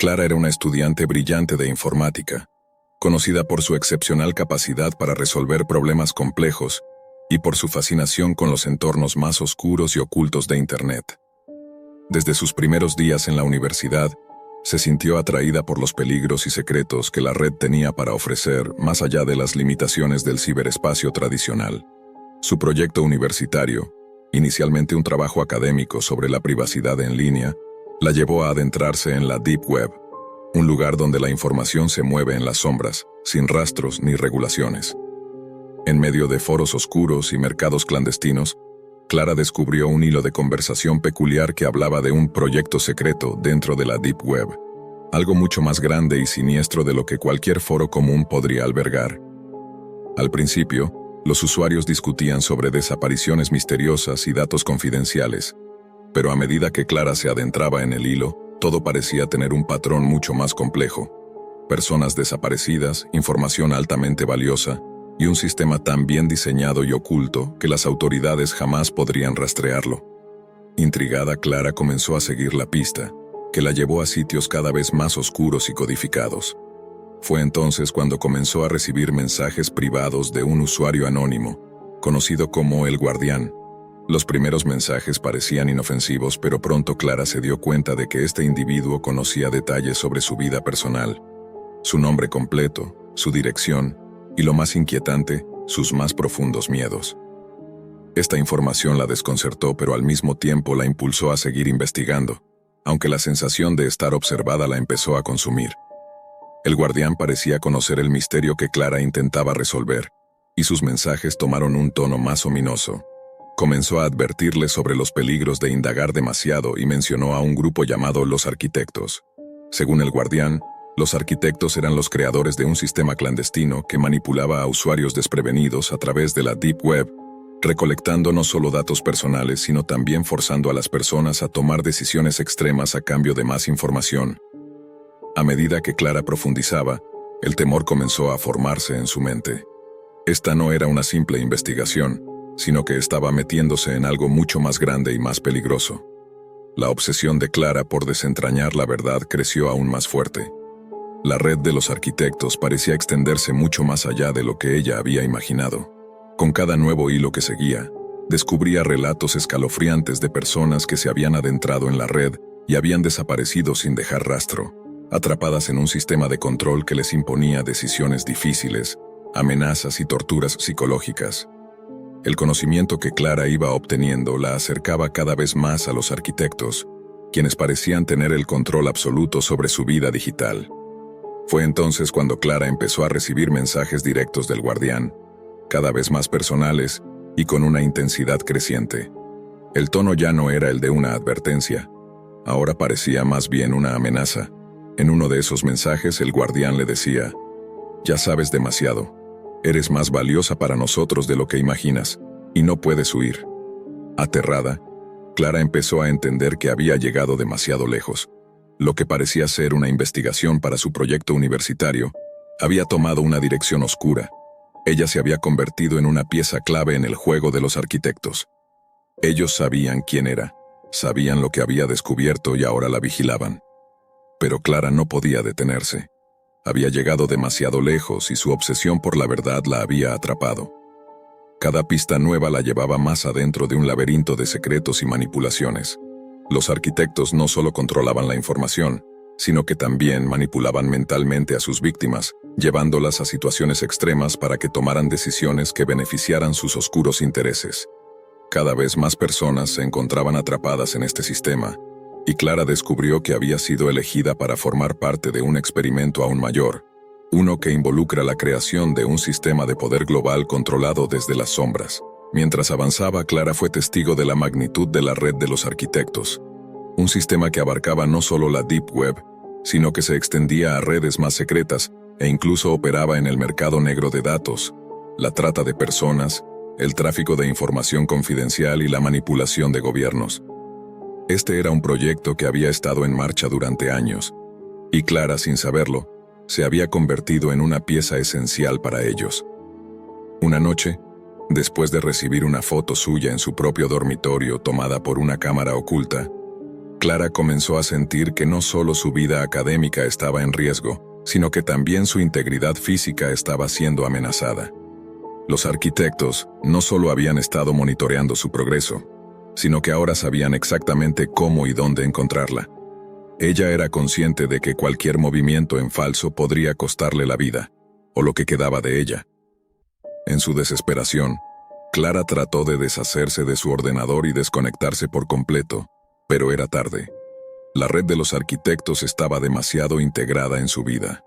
Clara era una estudiante brillante de informática, conocida por su excepcional capacidad para resolver problemas complejos y por su fascinación con los entornos más oscuros y ocultos de Internet. Desde sus primeros días en la universidad, se sintió atraída por los peligros y secretos que la red tenía para ofrecer más allá de las limitaciones del ciberespacio tradicional. Su proyecto universitario, inicialmente un trabajo académico sobre la privacidad en línea, la llevó a adentrarse en la Deep Web, un lugar donde la información se mueve en las sombras, sin rastros ni regulaciones. En medio de foros oscuros y mercados clandestinos, Clara descubrió un hilo de conversación peculiar que hablaba de un proyecto secreto dentro de la Deep Web, algo mucho más grande y siniestro de lo que cualquier foro común podría albergar. Al principio, los usuarios discutían sobre desapariciones misteriosas y datos confidenciales, pero a medida que Clara se adentraba en el hilo, todo parecía tener un patrón mucho más complejo. Personas desaparecidas, información altamente valiosa, y un sistema tan bien diseñado y oculto que las autoridades jamás podrían rastrearlo. Intrigada, Clara comenzó a seguir la pista, que la llevó a sitios cada vez más oscuros y codificados. Fue entonces cuando comenzó a recibir mensajes privados de un usuario anónimo, conocido como El Guardián. Los primeros mensajes parecían inofensivos, pero pronto Clara se dio cuenta de que este individuo conocía detalles sobre su vida personal, su nombre completo, su dirección, y lo más inquietante, sus más profundos miedos. Esta información la desconcertó, pero al mismo tiempo la impulsó a seguir investigando, aunque la sensación de estar observada la empezó a consumir. El Guardián parecía conocer el misterio que Clara intentaba resolver, y sus mensajes tomaron un tono más ominoso. Comenzó a advertirle sobre los peligros de indagar demasiado y mencionó a un grupo llamado Los Arquitectos. Según el Guardián, los arquitectos eran los creadores de un sistema clandestino que manipulaba a usuarios desprevenidos a través de la Deep Web, recolectando no solo datos personales, sino también forzando a las personas a tomar decisiones extremas a cambio de más información. A medida que Clara profundizaba, el temor comenzó a formarse en su mente. Esta no era una simple investigación, sino que estaba metiéndose en algo mucho más grande y más peligroso. La obsesión de Clara por desentrañar la verdad creció aún más fuerte. La red de los arquitectos parecía extenderse mucho más allá de lo que ella había imaginado. Con cada nuevo hilo que seguía, descubría relatos escalofriantes de personas que se habían adentrado en la red y habían desaparecido sin dejar rastro, atrapadas en un sistema de control que les imponía decisiones difíciles, amenazas y torturas psicológicas. El conocimiento que Clara iba obteniendo la acercaba cada vez más a los arquitectos, quienes parecían tener el control absoluto sobre su vida digital. Fue entonces cuando Clara empezó a recibir mensajes directos del Guardián, cada vez más personales y con una intensidad creciente. El tono ya no era el de una advertencia, ahora parecía más bien una amenaza. En uno de esos mensajes el Guardián le decía: «Ya sabes demasiado. Eres más valiosa para nosotros de lo que imaginas, y no puedes huir». Aterrada, Clara empezó a entender que había llegado demasiado lejos. Lo que parecía ser una investigación para su proyecto universitario había tomado una dirección oscura. Ella se había convertido en una pieza clave en el juego de los arquitectos. Ellos sabían quién era, sabían lo que había descubierto y ahora la vigilaban. Pero Clara no podía detenerse. Había llegado demasiado lejos y su obsesión por la verdad la había atrapado. Cada pista nueva la llevaba más adentro de un laberinto de secretos y manipulaciones. Los arquitectos no solo controlaban la información, sino que también manipulaban mentalmente a sus víctimas, llevándolas a situaciones extremas para que tomaran decisiones que beneficiaran sus oscuros intereses. Cada vez más personas se encontraban atrapadas en este sistema, y Clara descubrió que había sido elegida para formar parte de un experimento aún mayor, uno que involucra la creación de un sistema de poder global controlado desde las sombras. Mientras avanzaba, Clara fue testigo de la magnitud de la red de los arquitectos, un sistema que abarcaba no solo la Deep Web, sino que se extendía a redes más secretas e incluso operaba en el mercado negro de datos, la trata de personas, el tráfico de información confidencial y la manipulación de gobiernos. Este era un proyecto que había estado en marcha durante años, y Clara, sin saberlo, se había convertido en una pieza esencial para ellos. Una noche, después de recibir una foto suya en su propio dormitorio tomada por una cámara oculta, Clara comenzó a sentir que no solo su vida académica estaba en riesgo, sino que también su integridad física estaba siendo amenazada. Los arquitectos no solo habían estado monitoreando su progreso, sino que ahora sabían exactamente cómo y dónde encontrarla. Ella era consciente de que cualquier movimiento en falso podría costarle la vida, o lo que quedaba de ella. En su desesperación, Clara trató de deshacerse de su ordenador y desconectarse por completo, pero era tarde. La red de los arquitectos estaba demasiado integrada en su vida.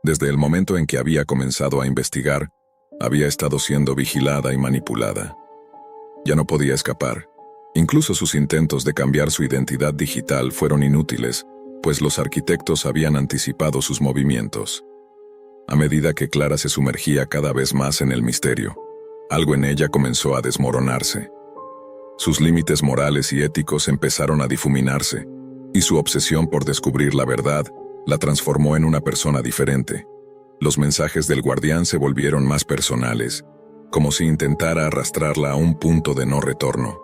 Desde el momento en que había comenzado a investigar, había estado siendo vigilada y manipulada. Ya no podía escapar. Incluso sus intentos de cambiar su identidad digital fueron inútiles, pues los arquitectos habían anticipado sus movimientos. A medida que Clara se sumergía cada vez más en el misterio, algo en ella comenzó a desmoronarse. Sus límites morales y éticos empezaron a difuminarse, y su obsesión por descubrir la verdad la transformó en una persona diferente. Los mensajes del guardián se volvieron más personales, como si intentara arrastrarla a un punto de no retorno.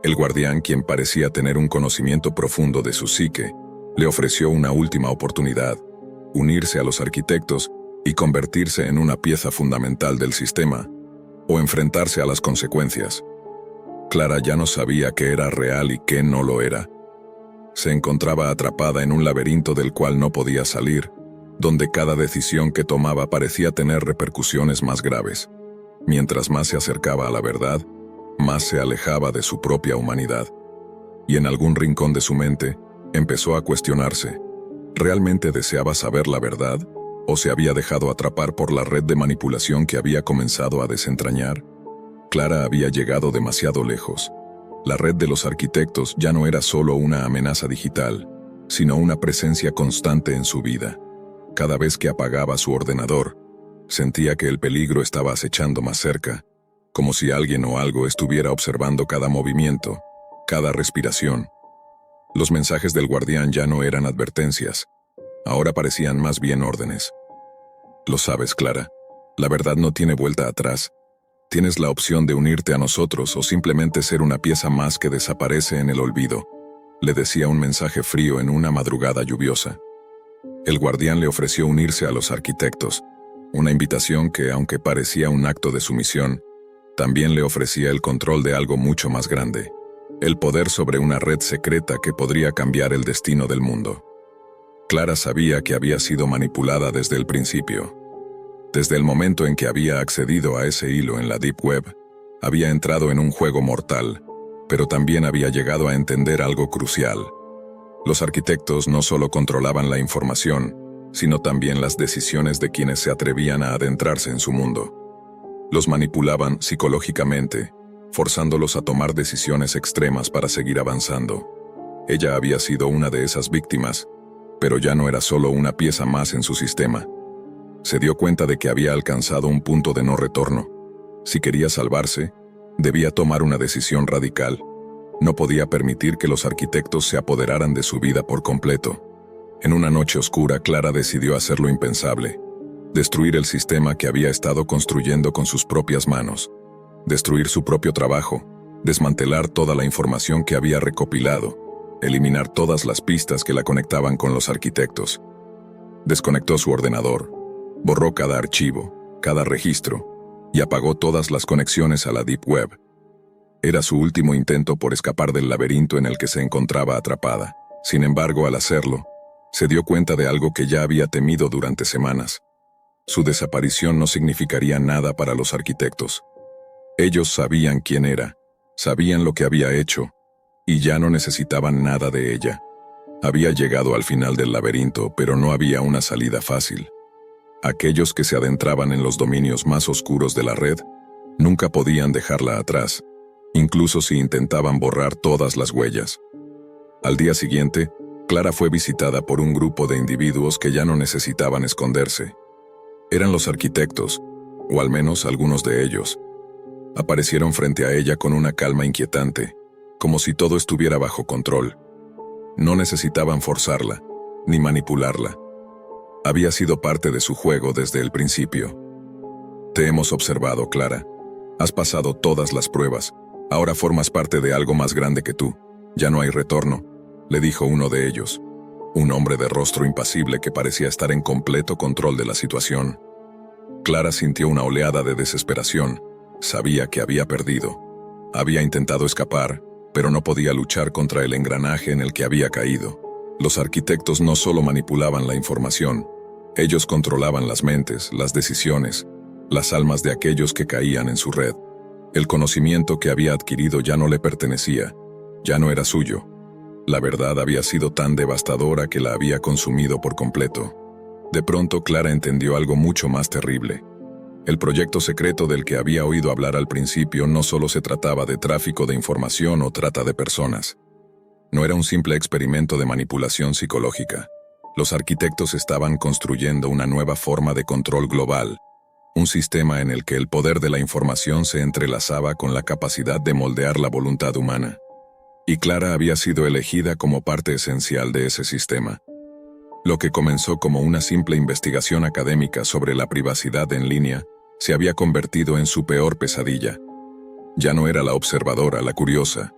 El guardián, quien parecía tener un conocimiento profundo de su psique, le ofreció una última oportunidad: unirse a los arquitectos y convertirse en una pieza fundamental del sistema, o enfrentarse a las consecuencias. Clara ya no sabía qué era real y qué no lo era. Se encontraba atrapada en un laberinto del cual no podía salir, donde cada decisión que tomaba parecía tener repercusiones más graves. Mientras más se acercaba a la verdad, más se alejaba de su propia humanidad. Y en algún rincón de su mente, empezó a cuestionarse: ¿realmente deseaba saber la verdad? ¿O se había dejado atrapar por la red de manipulación que había comenzado a desentrañar? Clara había llegado demasiado lejos. La red de los arquitectos ya no era solo una amenaza digital, sino una presencia constante en su vida. Cada vez que apagaba su ordenador, sentía que el peligro estaba acechando más cerca, como si alguien o algo estuviera observando cada movimiento, cada respiración. Los mensajes del guardián ya no eran advertencias, ahora parecían más bien órdenes. Lo sabes, Clara, la verdad no tiene vuelta atrás. Tienes la opción de unirte a nosotros o simplemente ser una pieza más que desaparece en el olvido, le decía un mensaje frío en una madrugada lluviosa. El guardián le ofreció unirse a los arquitectos, una invitación que, aunque parecía un acto de sumisión, también le ofrecía el control de algo mucho más grande: el poder sobre una red secreta que podría cambiar el destino del mundo. Clara sabía que había sido manipulada desde el principio. Desde el momento en que había accedido a ese hilo en la Deep Web, había entrado en un juego mortal, pero también había llegado a entender algo crucial. Los arquitectos no solo controlaban la información, sino también las decisiones de quienes se atrevían a adentrarse en su mundo. Los manipulaban psicológicamente, forzándolos a tomar decisiones extremas para seguir avanzando. Ella había sido una de esas víctimas, pero ya no era solo una pieza más en su sistema. Se dio cuenta de que había alcanzado un punto de no retorno. Si quería salvarse, debía tomar una decisión radical. No podía permitir que los arquitectos se apoderaran de su vida por completo. En una noche oscura, Clara decidió hacer lo impensable: destruir el sistema que había estado construyendo con sus propias manos, destruir su propio trabajo, desmantelar toda la información que había recopilado, eliminar todas las pistas que la conectaban con los arquitectos. Desconectó su ordenador, borró cada archivo, cada registro, y apagó todas las conexiones a la Deep Web. Era su último intento por escapar del laberinto en el que se encontraba atrapada. Sin embargo, al hacerlo, se dio cuenta de algo que ya había temido durante semanas. Su desaparición no significaría nada para los arquitectos. Ellos sabían quién era, sabían lo que había hecho, y ya no necesitaban nada de ella. Había llegado al final del laberinto, pero no había una salida fácil. Aquellos que se adentraban en los dominios más oscuros de la red nunca podían dejarla atrás, incluso si intentaban borrar todas las huellas. Al día siguiente, Clara fue visitada por un grupo de individuos que ya no necesitaban esconderse. Eran los arquitectos, o al menos algunos de ellos. Aparecieron frente a ella con una calma inquietante, como si todo estuviera bajo control. No necesitaban forzarla, ni manipularla. Había sido parte de su juego desde el principio. Te hemos observado, Clara. Has pasado todas las pruebas. Ahora formas parte de algo más grande que tú. Ya no hay retorno. le dijo uno de ellos, un hombre de rostro impasible que parecía estar en completo control de la situación. Clara sintió una oleada de desesperación. Sabía que había perdido. Había intentado escapar, pero no podía luchar contra el engranaje en el que había caído. Los arquitectos no solo manipulaban la información, ellos controlaban las mentes, las decisiones, las almas de aquellos que caían en su red. El conocimiento que había adquirido ya no le pertenecía, ya no era suyo. La verdad había sido tan devastadora que la había consumido por completo. De pronto Clara entendió algo mucho más terrible. El proyecto secreto del que había oído hablar al principio no solo se trataba de tráfico de información o trata de personas. No era un simple experimento de manipulación psicológica. Los arquitectos estaban construyendo una nueva forma de control global, un sistema en el que el poder de la información se entrelazaba con la capacidad de moldear la voluntad humana. Y Clara había sido elegida como parte esencial de ese sistema. Lo que comenzó como una simple investigación académica sobre la privacidad en línea se había convertido en su peor pesadilla. Ya no era la observadora, la curiosa.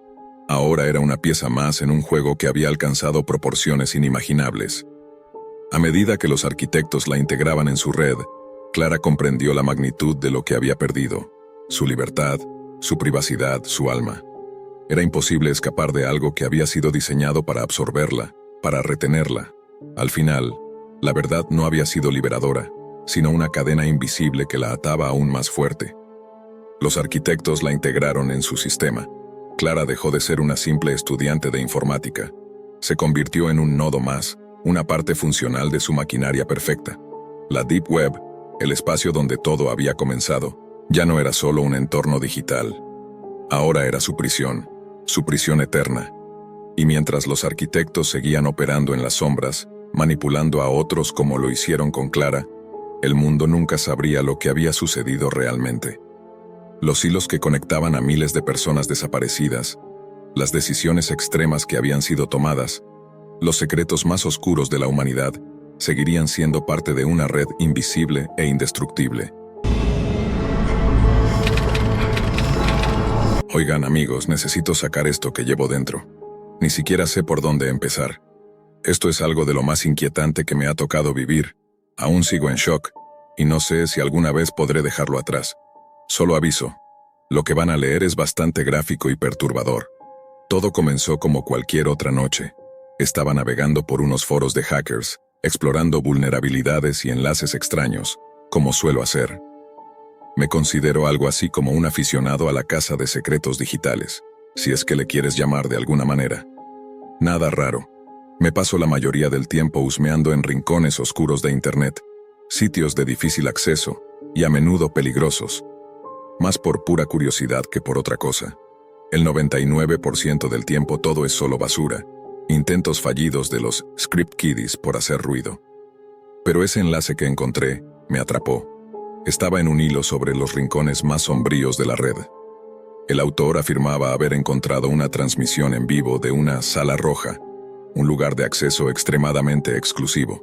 Ahora era una pieza más en un juego que había alcanzado proporciones inimaginables. A medida que los arquitectos la integraban en su red, Clara comprendió la magnitud de lo que había perdido, su libertad, su privacidad, su alma. Era imposible escapar de algo que había sido diseñado para absorberla, para retenerla. Al final, la verdad no había sido liberadora, sino una cadena invisible que la ataba aún más fuerte. Los arquitectos la integraron en su sistema. Clara dejó de ser una simple estudiante de informática. Se convirtió en un nodo más, una parte funcional de su maquinaria perfecta. La Deep Web, el espacio donde todo había comenzado, ya no era solo un entorno digital. Ahora era su prisión eterna. Y mientras los arquitectos seguían operando en las sombras, manipulando a otros como lo hicieron con Clara, el mundo nunca sabría lo que había sucedido realmente. Los hilos que conectaban a miles de personas desaparecidas, las decisiones extremas que habían sido tomadas, los secretos más oscuros de la humanidad, seguirían siendo parte de una red invisible e indestructible. Oigan, amigos, necesito sacar esto que llevo dentro. Ni siquiera sé por dónde empezar. Esto es algo de lo más inquietante que me ha tocado vivir. Aún sigo en shock, y no sé si alguna vez podré dejarlo atrás. Solo aviso, lo que van a leer es bastante gráfico y perturbador. Todo comenzó como cualquier otra noche. Estaba navegando por unos foros de hackers, explorando vulnerabilidades y enlaces extraños, como suelo hacer. Me considero algo así como un aficionado a la caza de secretos digitales, si es que le quieres llamar de alguna manera. Nada raro. Me paso la mayoría del tiempo husmeando en rincones oscuros de Internet, sitios de difícil acceso y a menudo peligrosos, más por pura curiosidad que por otra cosa. El 99% del tiempo todo es solo basura, intentos fallidos de los script kiddies por hacer ruido. Pero ese enlace que encontré me atrapó. Estaba en un hilo sobre los rincones más sombríos de la red. El autor afirmaba haber encontrado una transmisión en vivo de una sala roja, un lugar de acceso extremadamente exclusivo.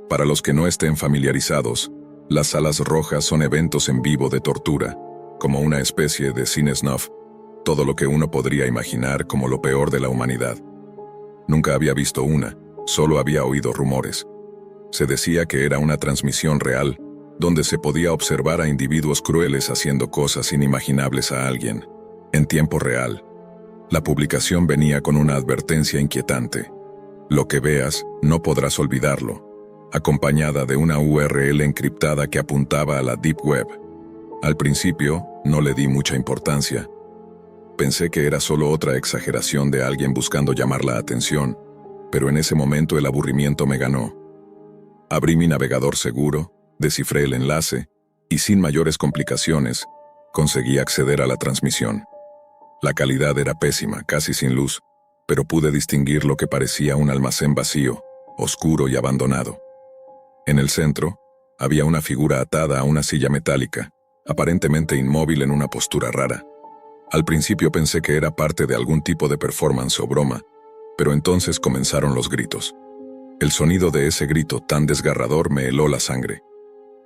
Para los que no estén familiarizados, las salas rojas son eventos en vivo de tortura, como una especie de cine snuff, todo lo que uno podría imaginar como lo peor de la humanidad. Nunca había visto una, solo había oído rumores. Se decía que era una transmisión real, donde se podía observar a individuos crueles haciendo cosas inimaginables a alguien, en tiempo real. La publicación venía con una advertencia inquietante. Lo que veas, no podrás olvidarlo, acompañada de una URL encriptada que apuntaba a la Deep Web. Al principio, no le di mucha importancia. Pensé que era solo otra exageración de alguien buscando llamar la atención, pero en ese momento el aburrimiento me ganó. Abrí mi navegador seguro, descifré el enlace, y sin mayores complicaciones, conseguí acceder a la transmisión. La calidad era pésima, casi sin luz, pero pude distinguir lo que parecía un almacén vacío, oscuro y abandonado. En el centro, había una figura atada a una silla metálica, aparentemente inmóvil en una postura rara. Al principio pensé que era parte de algún tipo de performance o broma, pero entonces comenzaron los gritos. El sonido de ese grito tan desgarrador me heló la sangre.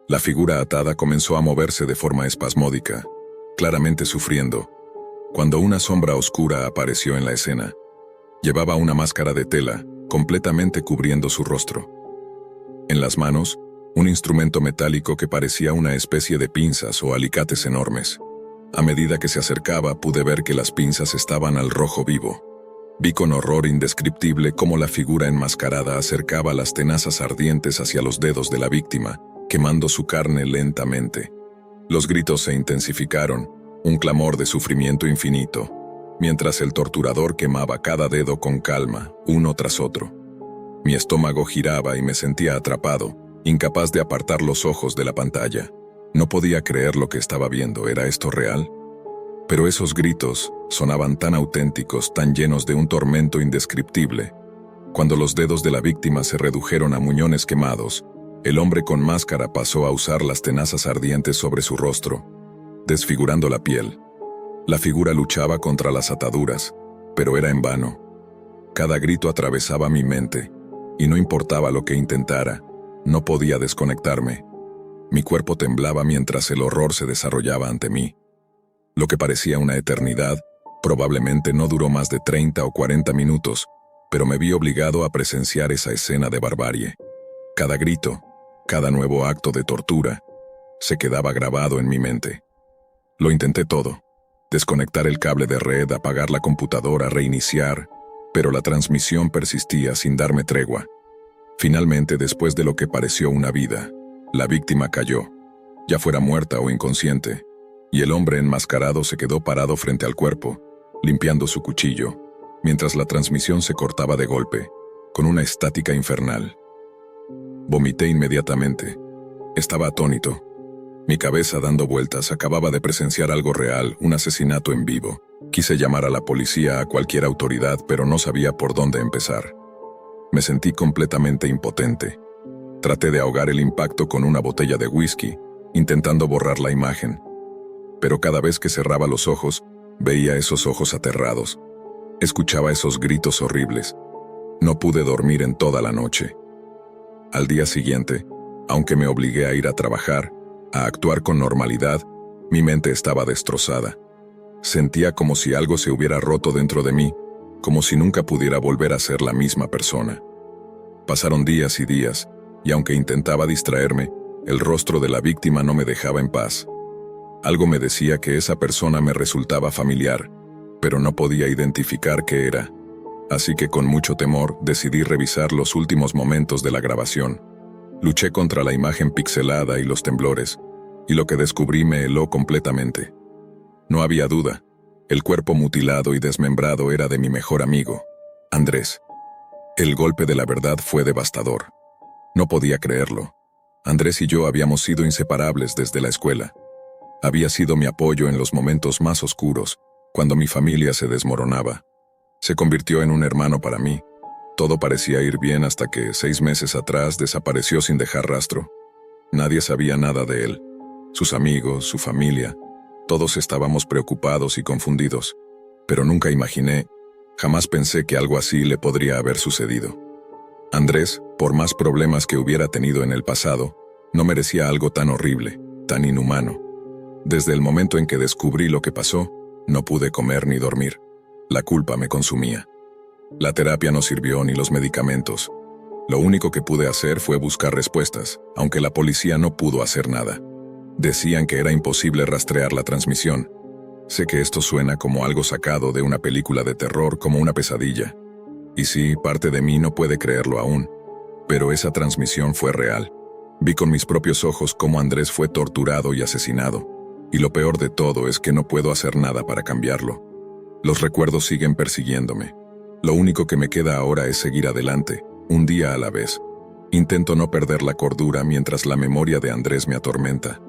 La figura atada comenzó a moverse de forma espasmódica, claramente sufriendo, cuando una sombra oscura apareció en la escena. Llevaba una máscara de tela, completamente cubriendo su rostro. En las manos, un instrumento metálico que parecía una especie de pinzas o alicates enormes. A medida que se acercaba, pude ver que las pinzas estaban al rojo vivo. Vi con horror indescriptible cómo la figura enmascarada acercaba las tenazas ardientes hacia los dedos de la víctima, quemando su carne lentamente. Los gritos se intensificaron, un clamor de sufrimiento infinito, mientras el torturador quemaba cada dedo con calma, uno tras otro. Mi estómago giraba y me sentía atrapado, incapaz de apartar los ojos de la pantalla. No podía creer lo que estaba viendo. ¿Era esto real? Pero esos gritos sonaban tan auténticos, tan llenos de un tormento indescriptible. Cuando los dedos de la víctima se redujeron a muñones quemados, el hombre con máscara pasó a usar las tenazas ardientes sobre su rostro, desfigurando la piel. La figura luchaba contra las ataduras, pero era en vano. Cada grito atravesaba mi mente, y no importaba lo que intentara, no podía desconectarme. Mi cuerpo temblaba mientras el horror se desarrollaba ante mí. Lo que parecía una eternidad, probablemente no duró más de 30 o 40 minutos, pero me vi obligado a presenciar esa escena de barbarie. Cada grito, cada nuevo acto de tortura, se quedaba grabado en mi mente. Lo intenté todo: desconectar el cable de red, apagar la computadora, reiniciar, pero la transmisión persistía sin darme tregua. Finalmente, después de lo que pareció una vida, la víctima cayó, ya fuera muerta o inconsciente, y el hombre enmascarado se quedó parado frente al cuerpo, limpiando su cuchillo, mientras la transmisión se cortaba de golpe, con una estática infernal. Vomité inmediatamente. Estaba atónito. Mi cabeza dando vueltas, acababa de presenciar algo real, un asesinato en vivo. Quise llamar a la policía, a cualquier autoridad, pero no sabía por dónde empezar. Me sentí completamente impotente. Traté de ahogar el impacto con una botella de whisky, intentando borrar la imagen. Pero cada vez que cerraba los ojos, veía esos ojos aterrados. Escuchaba esos gritos horribles. No pude dormir en toda la noche. Al día siguiente, aunque me obligué a ir a trabajar, a actuar con normalidad, mi mente estaba destrozada. Sentía como si algo se hubiera roto dentro de mí, como si nunca pudiera volver a ser la misma persona. Pasaron días y días, y aunque intentaba distraerme, el rostro de la víctima no me dejaba en paz. Algo me decía que esa persona me resultaba familiar, pero no podía identificar qué era. Así que con mucho temor decidí revisar los últimos momentos de la grabación. Luché contra la imagen pixelada y los temblores, y lo que descubrí me heló completamente. No había duda, el cuerpo mutilado y desmembrado era de mi mejor amigo, Andrés. El golpe de la verdad fue devastador. No podía creerlo. Andrés y yo habíamos sido inseparables desde la escuela. Había sido mi apoyo en los momentos más oscuros, cuando mi familia se desmoronaba. Se convirtió en un hermano para mí. Todo parecía ir bien hasta que 6 meses atrás desapareció sin dejar rastro. Nadie sabía nada de él. Sus amigos, su familia, todos estábamos preocupados y confundidos. Pero nunca imaginé, jamás pensé que algo así le podría haber sucedido. Andrés, por más problemas que hubiera tenido en el pasado, no merecía algo tan horrible, tan inhumano. Desde el momento en que descubrí lo que pasó, no pude comer ni dormir. La culpa me consumía. La terapia no sirvió ni los medicamentos. Lo único que pude hacer fue buscar respuestas, aunque la policía no pudo hacer nada. Decían que era imposible rastrear la transmisión. Sé que esto suena como algo sacado de una película de terror, como una pesadilla. Y sí, parte de mí no puede creerlo aún. Pero esa transmisión fue real. Vi con mis propios ojos cómo Andrés fue torturado y asesinado. Y lo peor de todo es que no puedo hacer nada para cambiarlo. Los recuerdos siguen persiguiéndome. Lo único que me queda ahora es seguir adelante, un día a la vez. Intento no perder la cordura mientras la memoria de Andrés me atormenta.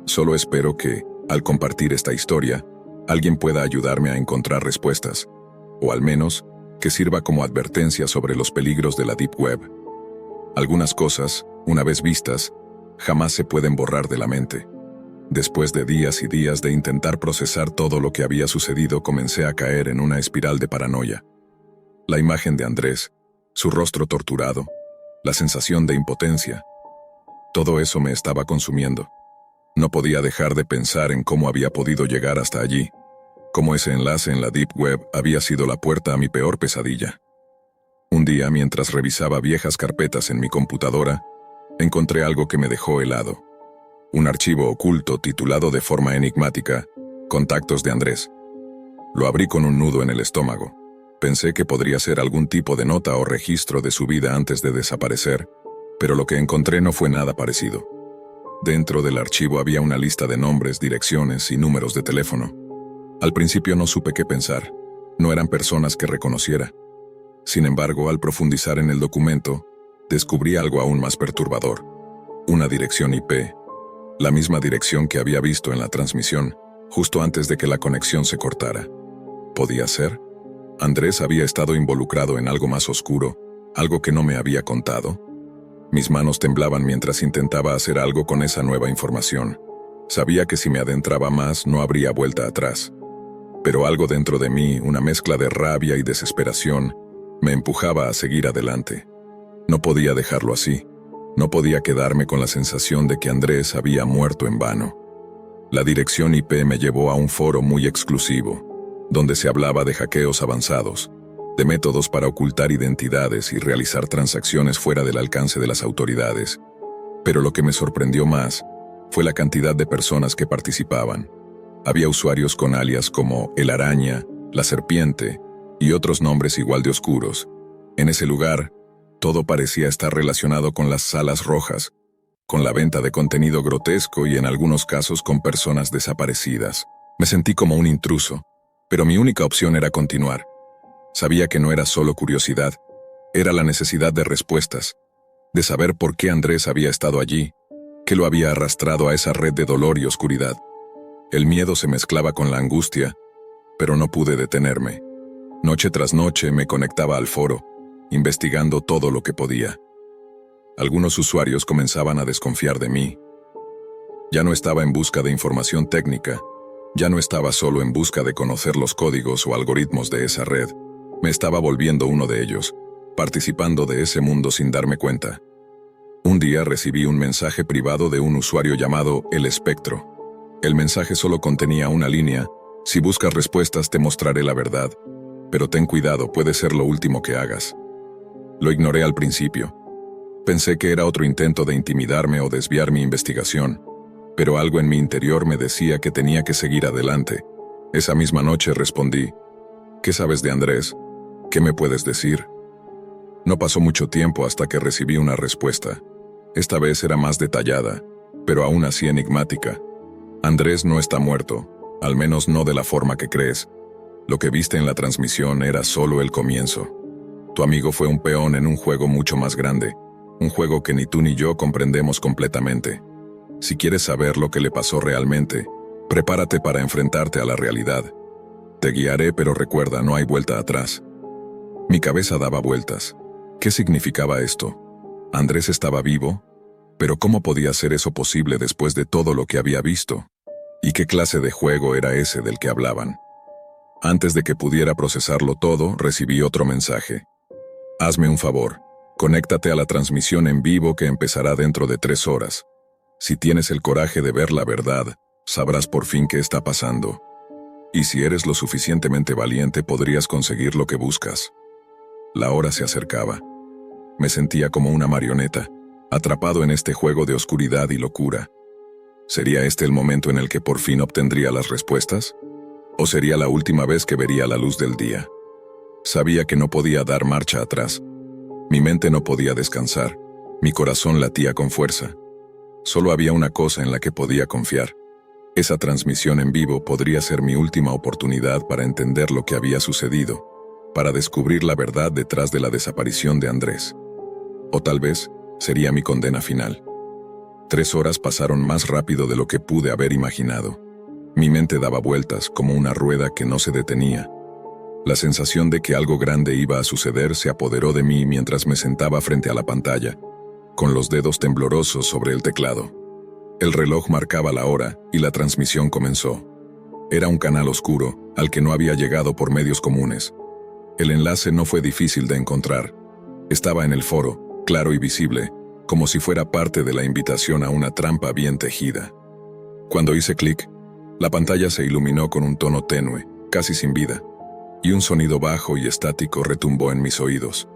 Solo espero que, al compartir esta historia, alguien pueda ayudarme a encontrar respuestas, o al menos, que sirva como advertencia sobre los peligros de la Deep Web. Algunas cosas, una vez vistas, jamás se pueden borrar de la mente. Después de días y días de intentar procesar todo lo que había sucedido, comencé a caer en una espiral de paranoia. La imagen de Andrés, su rostro torturado, la sensación de impotencia, todo eso me estaba consumiendo. No podía dejar de pensar en cómo había podido llegar hasta allí, cómo ese enlace en la Deep Web había sido la puerta a mi peor pesadilla. Un día, mientras revisaba viejas carpetas en mi computadora, encontré algo que me dejó helado. Un archivo oculto titulado de forma enigmática, Contactos de Andrés. Lo abrí con un nudo en el estómago. Pensé que podría ser algún tipo de nota o registro de su vida antes de desaparecer, pero lo que encontré no fue nada parecido. Dentro del archivo había una lista de nombres, direcciones y números de teléfono. Al principio no supe qué pensar. No eran personas que reconociera. Sin embargo, al profundizar en el documento, descubrí algo aún más perturbador. Una dirección IP. La misma dirección que había visto en la transmisión, justo antes de que la conexión se cortara. ¿Podía ser? ¿Andrés había estado involucrado en algo más oscuro, algo que no me había contado? Mis manos temblaban mientras intentaba hacer algo con esa nueva información. Sabía que si me adentraba más no habría vuelta atrás. Pero algo dentro de mí, una mezcla de rabia y desesperación, me empujaba a seguir adelante. No podía dejarlo así. No podía quedarme con la sensación de que Andrés había muerto en vano. La dirección IP me llevó a un foro muy exclusivo, donde se hablaba de hackeos avanzados, de métodos para ocultar identidades y realizar transacciones fuera del alcance de las autoridades. Pero lo que me sorprendió más fue la cantidad de personas que participaban. Había usuarios con alias como El Araña, La Serpiente y otros nombres igual de oscuros. En ese lugar, todo parecía estar relacionado con las salas rojas, con la venta de contenido grotesco y en algunos casos con personas desaparecidas. Me sentí como un intruso, pero mi única opción era continuar. Sabía que no era solo curiosidad, era la necesidad de respuestas, de saber por qué Andrés había estado allí, qué lo había arrastrado a esa red de dolor y oscuridad. El miedo se mezclaba con la angustia, pero no pude detenerme. Noche tras noche me conectaba al foro, investigando todo lo que podía. Algunos usuarios comenzaban a desconfiar de mí. Ya no estaba en busca de información técnica, ya no estaba solo en busca de conocer los códigos o algoritmos de esa red. Me estaba volviendo uno de ellos, participando de ese mundo sin darme cuenta. Un día recibí un mensaje privado de un usuario llamado El Espectro. El mensaje solo contenía una línea: si buscas respuestas te mostraré la verdad, pero ten cuidado, puede ser lo último que hagas. Lo ignoré al principio. Pensé que era otro intento de intimidarme o desviar mi investigación, pero algo en mi interior me decía que tenía que seguir adelante. Esa misma noche respondí: ¿qué sabes de Andrés? ¿Qué me puedes decir? No pasó mucho tiempo hasta que recibí una respuesta. Esta vez era más detallada, pero aún así enigmática. Andrés no está muerto, al menos no de la forma que crees. Lo que viste en la transmisión era solo el comienzo. Tu amigo fue un peón en un juego mucho más grande, un juego que ni tú ni yo comprendemos completamente. Si quieres saber lo que le pasó realmente, prepárate para enfrentarte a la realidad. Te guiaré, pero recuerda, no hay vuelta atrás. Mi cabeza daba vueltas. ¿Qué significaba esto? ¿Andrés estaba vivo? ¿Pero cómo podía ser eso posible después de todo lo que había visto? ¿Y qué clase de juego era ese del que hablaban? Antes de que pudiera procesarlo todo, recibí otro mensaje. Hazme un favor, conéctate a la transmisión en vivo que empezará dentro de 3 horas. Si tienes el coraje de ver la verdad, sabrás por fin qué está pasando. Y si eres lo suficientemente valiente, podrías conseguir lo que buscas. La hora se acercaba. Me sentía como una marioneta, atrapado en este juego de oscuridad y locura. ¿Sería este el momento en el que por fin obtendría las respuestas? ¿O sería la última vez que vería la luz del día? Sabía que no podía dar marcha atrás. Mi mente no podía descansar. Mi corazón latía con fuerza. Solo había una cosa en la que podía confiar. Esa transmisión en vivo podría ser mi última oportunidad para entender lo que había sucedido, para descubrir la verdad detrás de la desaparición de Andrés. O tal vez sería mi condena final. 3 horas pasaron más rápido de lo que pude haber imaginado. Mi mente daba vueltas como una rueda que no se detenía. La sensación de que algo grande iba a suceder se apoderó de mí mientras me sentaba frente a la pantalla, con los dedos temblorosos sobre el teclado. El reloj marcaba la hora y la transmisión comenzó. Era un canal oscuro al que no había llegado por medios comunes. El enlace no fue difícil de encontrar. Estaba en el foro, claro y visible, como si fuera parte de la invitación a una trampa bien tejida. Cuando hice clic, la pantalla se iluminó con un tono tenue, casi sin vida, y un sonido bajo y estático retumbó en mis oídos.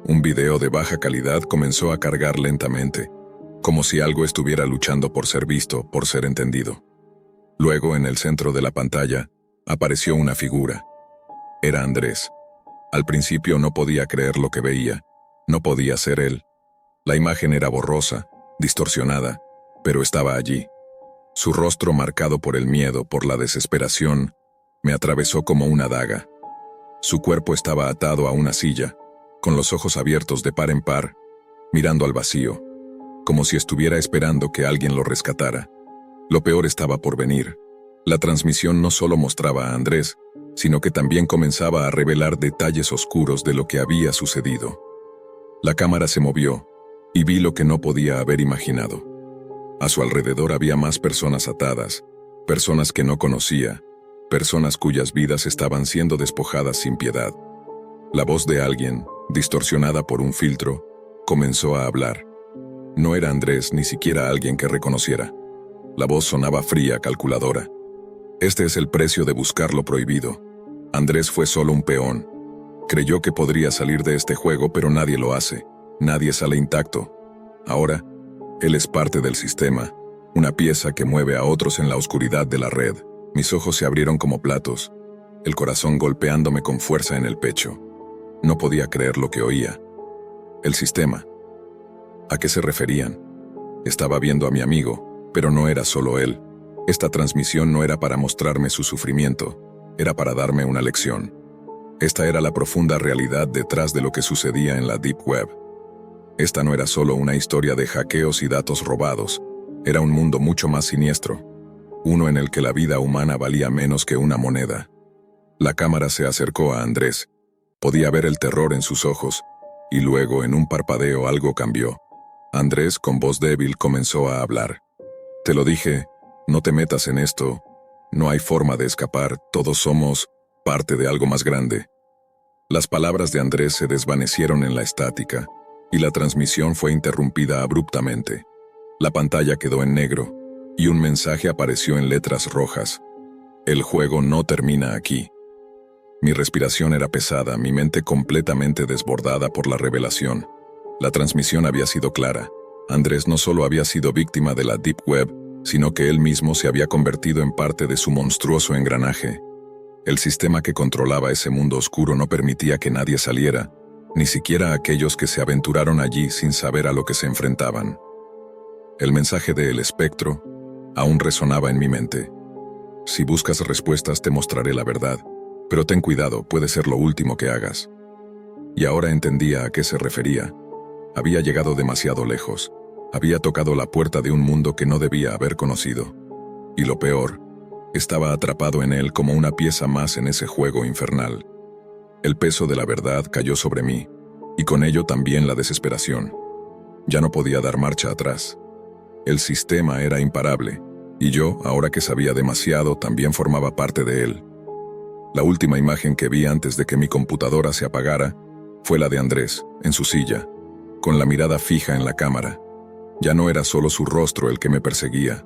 Un video de baja calidad comenzó a cargar lentamente, como si algo estuviera luchando por ser visto, por ser entendido. Luego, en el centro de la pantalla, apareció una figura. Era Andrés. Al principio no podía creer lo que veía. No podía ser él. La imagen era borrosa, distorsionada, pero estaba allí. Su rostro, marcado por el miedo, por la desesperación, me atravesó como una daga. Su cuerpo estaba atado a una silla, con los ojos abiertos de par en par, mirando al vacío, como si estuviera esperando que alguien lo rescatara. Lo peor estaba por venir. La transmisión no solo mostraba a Andrés, sino que también comenzaba a revelar detalles oscuros de lo que había sucedido. La cámara se movió, y vi lo que no podía haber imaginado. A su alrededor había más personas atadas, personas que no conocía, personas cuyas vidas estaban siendo despojadas sin piedad. La voz de alguien, distorsionada por un filtro, comenzó a hablar. No era Andrés, ni siquiera alguien que reconociera. La voz sonaba fría, calculadora. Este es el precio de buscar lo prohibido. Andrés fue solo un peón. Creyó que podría salir de este juego, pero nadie lo hace. Nadie sale intacto. Ahora, él es parte del sistema, una pieza que mueve a otros en la oscuridad de la red. Mis ojos se abrieron como platos, el corazón golpeándome con fuerza en el pecho. No podía creer lo que oía. El sistema. ¿A qué se referían? Estaba viendo a mi amigo, pero no era solo él. Esta transmisión no era para mostrarme su sufrimiento, era para darme una lección. Esta era la profunda realidad detrás de lo que sucedía en la Deep Web. Esta no era solo una historia de hackeos y datos robados, era un mundo mucho más siniestro, uno en el que la vida humana valía menos que una moneda. La cámara se acercó a Andrés. Podía ver el terror en sus ojos, y luego, en un parpadeo, algo cambió. Andrés, con voz débil, comenzó a hablar. Te lo dije, no te metas en esto, no hay forma de escapar, todos somos parte de algo más grande. Las palabras de Andrés se desvanecieron en la estática, y la transmisión fue interrumpida abruptamente. La pantalla quedó en negro, y un mensaje apareció en letras rojas. El juego no termina aquí. Mi respiración era pesada, mi mente completamente desbordada por la revelación. La transmisión había sido clara. Andrés no solo había sido víctima de la Deep Web, sino que él mismo se había convertido en parte de su monstruoso engranaje. El sistema que controlaba ese mundo oscuro no permitía que nadie saliera, ni siquiera aquellos que se aventuraron allí sin saber a lo que se enfrentaban. El mensaje de El Espectro aún resonaba en mi mente. Si buscas respuestas te mostraré la verdad, pero ten cuidado, puede ser lo último que hagas. Y ahora entendía a qué se refería. Había llegado demasiado lejos. Había tocado la puerta de un mundo que no debía haber conocido. Y lo peor, estaba atrapado en él como una pieza más en ese juego infernal. El peso de la verdad cayó sobre mí, y con ello también la desesperación. Ya no podía dar marcha atrás. El sistema era imparable, y yo, ahora que sabía demasiado, también formaba parte de él. La última imagen que vi antes de que mi computadora se apagara fue la de Andrés, en su silla, con la mirada fija en la cámara. Ya no era solo su rostro el que me perseguía.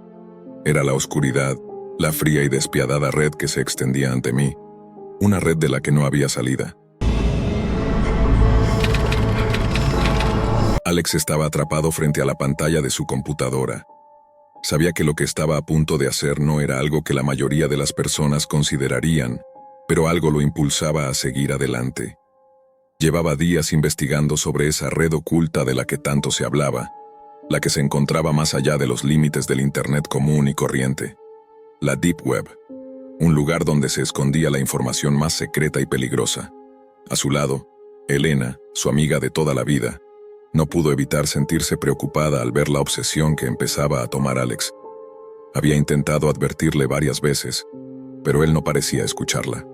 Era la oscuridad, la fría y despiadada red que se extendía ante mí, una red de la que no había salida. Alex estaba atrapado frente a la pantalla de su computadora. Sabía que lo que estaba a punto de hacer no era algo que la mayoría de las personas considerarían, pero algo lo impulsaba a seguir adelante. Llevaba días investigando sobre esa red oculta de la que tanto se hablaba, la que se encontraba más allá de los límites del Internet común y corriente. La Deep Web, un lugar donde se escondía la información más secreta y peligrosa. A su lado, Elena, su amiga de toda la vida, no pudo evitar sentirse preocupada al ver la obsesión que empezaba a tomar Alex. Había intentado advertirle varias veces, pero él no parecía escucharla.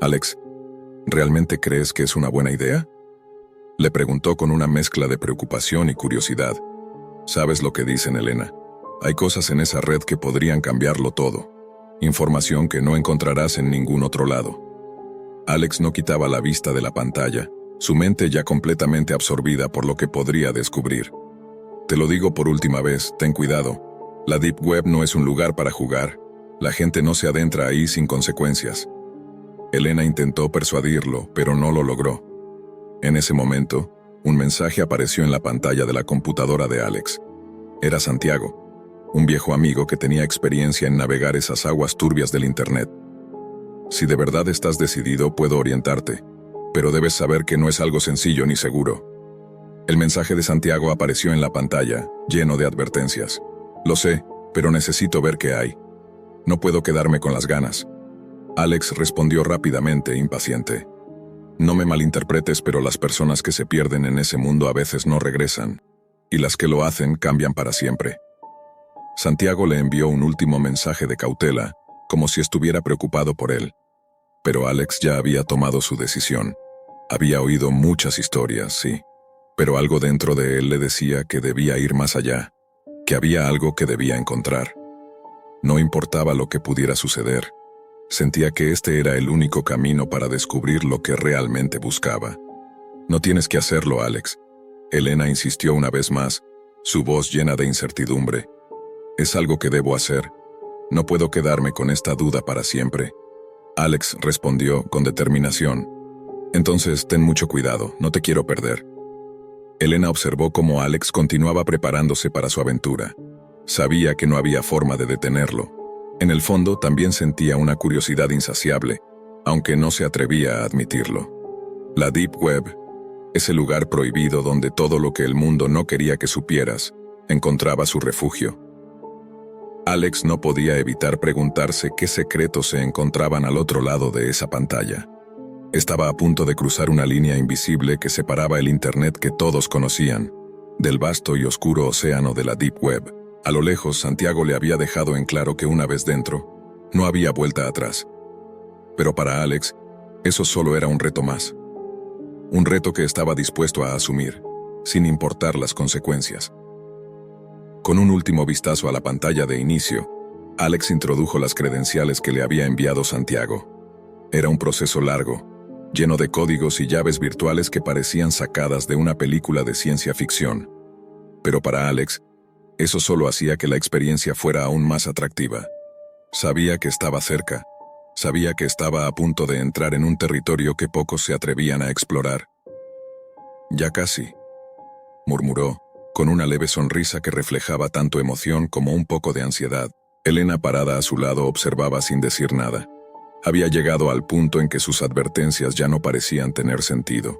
«Alex, ¿realmente crees que es una buena idea?», le preguntó con una mezcla de preocupación y curiosidad. «Sabes lo que dicen, Elena. Hay cosas en esa red que podrían cambiarlo todo. Información que no encontrarás en ningún otro lado». Alex no quitaba la vista de la pantalla, su mente ya completamente absorbida por lo que podría descubrir. «Te lo digo por última vez, ten cuidado. La Deep Web no es un lugar para jugar. La gente no se adentra ahí sin consecuencias». Elena intentó persuadirlo, pero no lo logró. En ese momento, un mensaje apareció en la pantalla de la computadora de Alex. Era Santiago, un viejo amigo que tenía experiencia en navegar esas aguas turbias del Internet. Si de verdad estás decidido, puedo orientarte, pero debes saber que no es algo sencillo ni seguro. El mensaje de Santiago apareció en la pantalla, lleno de advertencias. Lo sé, pero necesito ver qué hay. No puedo quedarme con las ganas. Alex respondió rápidamente, impaciente. No me malinterpretes, pero las personas que se pierden en ese mundo a veces no regresan, y las que lo hacen cambian para siempre. Santiago le envió un último mensaje de cautela, como si estuviera preocupado por él. Pero Alex ya había tomado su decisión. Había oído muchas historias, sí, pero algo dentro de él le decía que debía ir más allá, que había algo que debía encontrar. No importaba lo que pudiera suceder. Sentía que este era el único camino para descubrir lo que realmente buscaba. No tienes que hacerlo, Alex. Elena insistió una vez más, su voz llena de incertidumbre. Es algo que debo hacer. No puedo quedarme con esta duda para siempre. Alex respondió con determinación. Entonces, ten mucho cuidado, no te quiero perder. Elena observó cómo Alex continuaba preparándose para su aventura. Sabía que no había forma de detenerlo. En el fondo también sentía una curiosidad insaciable, aunque no se atrevía a admitirlo. La Deep Web, ese lugar prohibido donde todo lo que el mundo no quería que supieras, encontraba su refugio. Alex no podía evitar preguntarse qué secretos se encontraban al otro lado de esa pantalla. Estaba a punto de cruzar una línea invisible que separaba el Internet que todos conocían, del vasto y oscuro océano de la Deep Web. A lo lejos, Santiago le había dejado en claro que una vez dentro, no había vuelta atrás. Pero para Alex, eso solo era un reto más. Un reto que estaba dispuesto a asumir, sin importar las consecuencias. Con un último vistazo a la pantalla de inicio, Alex introdujo las credenciales que le había enviado Santiago. Era un proceso largo, lleno de códigos y llaves virtuales que parecían sacadas de una película de ciencia ficción. Pero para Alex, eso solo hacía que la experiencia fuera aún más atractiva. Sabía que estaba cerca. Sabía que estaba a punto de entrar en un territorio que pocos se atrevían a explorar. Ya casi, murmuró, con una leve sonrisa que reflejaba tanto emoción como un poco de ansiedad. Elena, parada a su lado, observaba sin decir nada. Había llegado al punto en que sus advertencias ya no parecían tener sentido.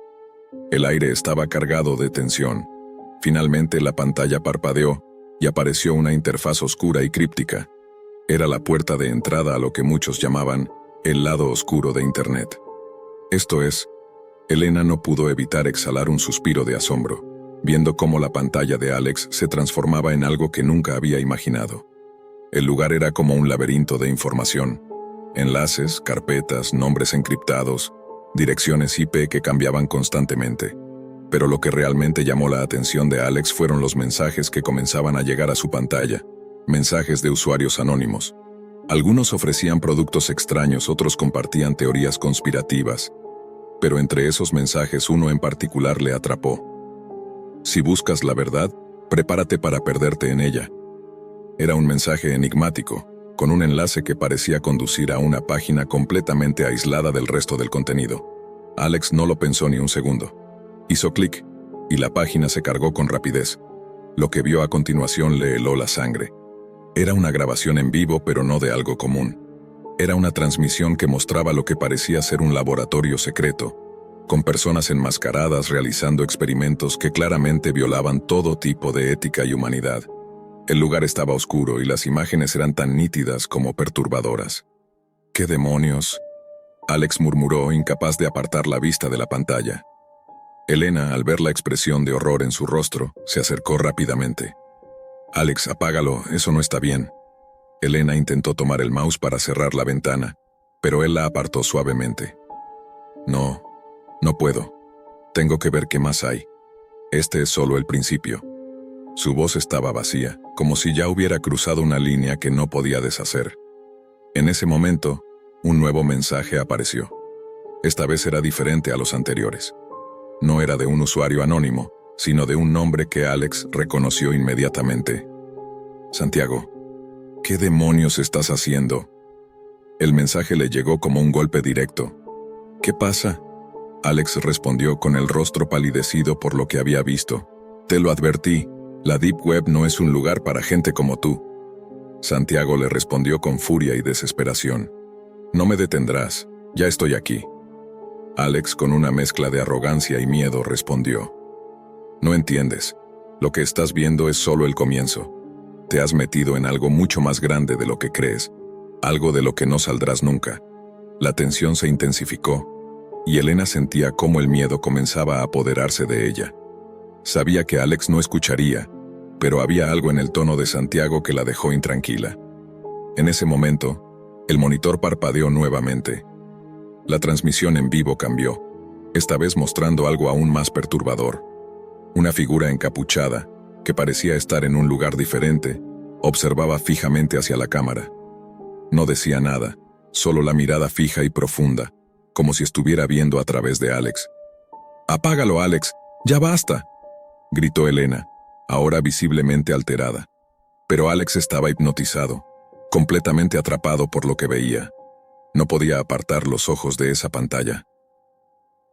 El aire estaba cargado de tensión. Finalmente la pantalla parpadeó y apareció una interfaz oscura y críptica. Era la puerta de entrada a lo que muchos llamaban el lado oscuro de Internet. Esto es, Elena no pudo evitar exhalar un suspiro de asombro, viendo cómo la pantalla de Alex se transformaba en algo que nunca había imaginado. El lugar era como un laberinto de información. Enlaces, carpetas, nombres encriptados, direcciones IP que cambiaban constantemente. Pero lo que realmente llamó la atención de Alex fueron los mensajes que comenzaban a llegar a su pantalla. Mensajes de usuarios anónimos. Algunos ofrecían productos extraños, otros compartían teorías conspirativas. Pero entre esos mensajes uno en particular le atrapó. Si buscas la verdad, prepárate para perderte en ella. Era un mensaje enigmático, con un enlace que parecía conducir a una página completamente aislada del resto del contenido. Alex no lo pensó ni un segundo. Hizo clic, y la página se cargó con rapidez. Lo que vio a continuación le heló la sangre. Era una grabación en vivo, pero no de algo común. Era una transmisión que mostraba lo que parecía ser un laboratorio secreto, con personas enmascaradas realizando experimentos que claramente violaban todo tipo de ética y humanidad. El lugar estaba oscuro y las imágenes eran tan nítidas como perturbadoras. ¿Qué demonios?, Alex murmuró, incapaz de apartar la vista de la pantalla. Elena, al ver la expresión de horror en su rostro, se acercó rápidamente. «Alex, apágalo, eso no está bien». Elena intentó tomar el mouse para cerrar la ventana, pero él la apartó suavemente. «No, no puedo. Tengo que ver qué más hay. Este es solo el principio». Su voz estaba vacía, como si ya hubiera cruzado una línea que no podía deshacer. En ese momento, un nuevo mensaje apareció. Esta vez era diferente a los anteriores. No era de un usuario anónimo, sino de un nombre que Alex reconoció inmediatamente. «Santiago, ¿qué demonios estás haciendo?». El mensaje le llegó como un golpe directo. «¿Qué pasa?». Alex respondió con el rostro palidecido por lo que había visto. Te lo advertí, la Deep Web no es un lugar para gente como tú. Santiago le respondió con furia y desesperación. No me detendrás, ya estoy aquí. Alex, con una mezcla de arrogancia y miedo, respondió. No entiendes, lo que estás viendo es solo el comienzo. Te has metido en algo mucho más grande de lo que crees, algo de lo que no saldrás nunca. La tensión se intensificó, y Elena sentía cómo el miedo comenzaba a apoderarse de ella. Sabía que Alex no escucharía, pero había algo en el tono de Santiago que la dejó intranquila. En ese momento, el monitor parpadeó nuevamente. La transmisión en vivo cambió, esta vez mostrando algo aún más perturbador. Una figura encapuchada, que parecía estar en un lugar diferente, observaba fijamente hacia la cámara. No decía nada, solo la mirada fija y profunda, como si estuviera viendo a través de Alex. «Apágalo, Alex, ya basta», gritó Elena, ahora visiblemente alterada. Pero Alex estaba hipnotizado, completamente atrapado por lo que veía. No podía apartar los ojos de esa pantalla.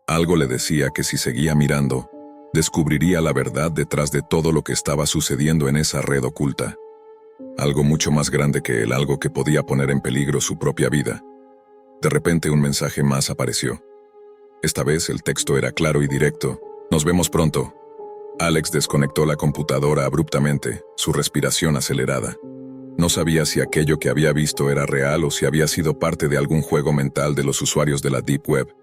Algo le decía que si seguía mirando, descubriría la verdad detrás de todo lo que estaba sucediendo en esa red oculta. Algo mucho más grande que él, algo que podía poner en peligro su propia vida. De repente un mensaje más apareció. Esta vez el texto era claro y directo. «Nos vemos pronto». Alex desconectó la computadora abruptamente, su respiración acelerada. No sabía si aquello que había visto era real o si había sido parte de algún juego mental de los usuarios de la Deep Web.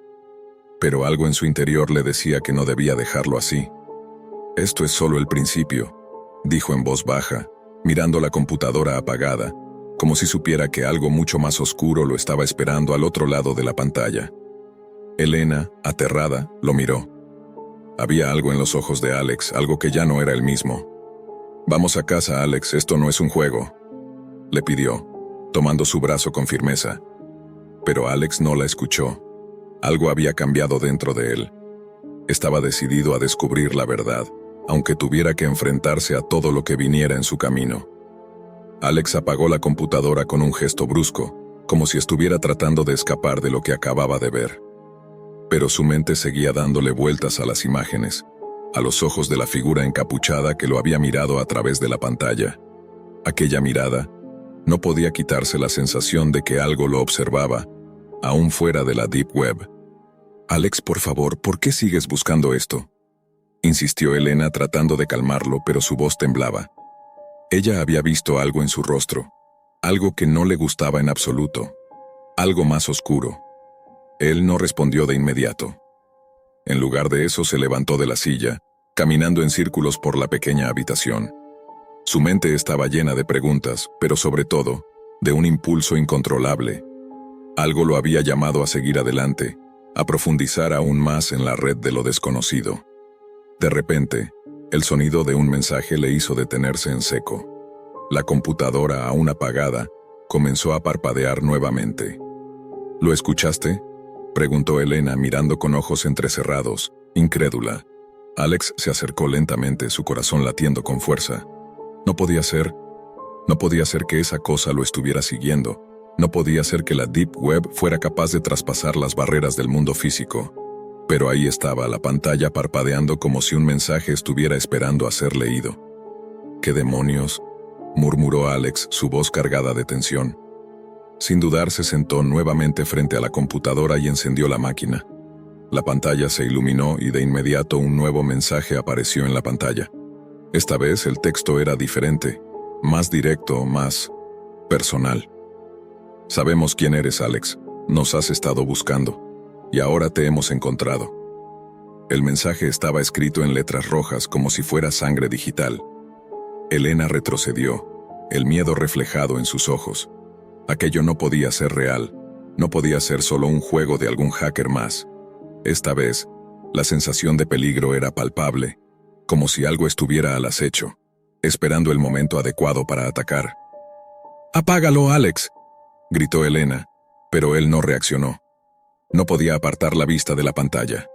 Pero algo en su interior le decía que no debía dejarlo así. «Esto es solo el principio», dijo en voz baja, mirando la computadora apagada, como si supiera que algo mucho más oscuro lo estaba esperando al otro lado de la pantalla. Elena, aterrada, lo miró. Había algo en los ojos de Alex, algo que ya no era el mismo. «Vamos a casa, Alex, esto no es un juego», le pidió, tomando su brazo con firmeza. Pero Alex no la escuchó. Algo había cambiado dentro de él. Estaba decidido a descubrir la verdad, aunque tuviera que enfrentarse a todo lo que viniera en su camino. Alex apagó la computadora con un gesto brusco, como si estuviera tratando de escapar de lo que acababa de ver. Pero su mente seguía dándole vueltas a las imágenes, a los ojos de la figura encapuchada que lo había mirado a través de la pantalla. Aquella mirada no podía quitarse la sensación de que algo lo observaba, aún fuera de la Deep Web. «Alex, por favor, ¿por qué sigues buscando esto?», insistió Elena tratando de calmarlo, pero su voz temblaba. Ella había visto algo en su rostro, algo que no le gustaba en absoluto, algo más oscuro. Él no respondió de inmediato. En lugar de eso se levantó de la silla, caminando en círculos por la pequeña habitación. Su mente estaba llena de preguntas, pero sobre todo, de un impulso incontrolable. Algo lo había llamado a seguir adelante, a profundizar aún más en la red de lo desconocido. De repente, el sonido de un mensaje le hizo detenerse en seco. La computadora, aún apagada, comenzó a parpadear nuevamente. «¿Lo escuchaste?», preguntó Elena mirando con ojos entrecerrados, incrédula. Alex se acercó lentamente, su corazón latiendo con fuerza. No podía ser que esa cosa lo estuviera siguiendo. No podía ser que la Deep Web fuera capaz de traspasar las barreras del mundo físico. Pero ahí estaba la pantalla parpadeando como si un mensaje estuviera esperando a ser leído. «¿Qué demonios?», murmuró Alex, su voz cargada de tensión. Sin dudar se sentó nuevamente frente a la computadora y encendió la máquina. La pantalla se iluminó y de inmediato un nuevo mensaje apareció en la pantalla. Esta vez el texto era diferente, más directo, más personal. «Sabemos quién eres, Alex. Nos has estado buscando. Y ahora te hemos encontrado». El mensaje estaba escrito en letras rojas como si fuera sangre digital. Elena retrocedió, el miedo reflejado en sus ojos. Aquello no podía ser real, no podía ser solo un juego de algún hacker más. Esta vez, la sensación de peligro era palpable, como si algo estuviera al acecho, esperando el momento adecuado para atacar. «¡Apágalo, Alex!», gritó Elena, pero él no reaccionó. No podía apartar la vista de la pantalla.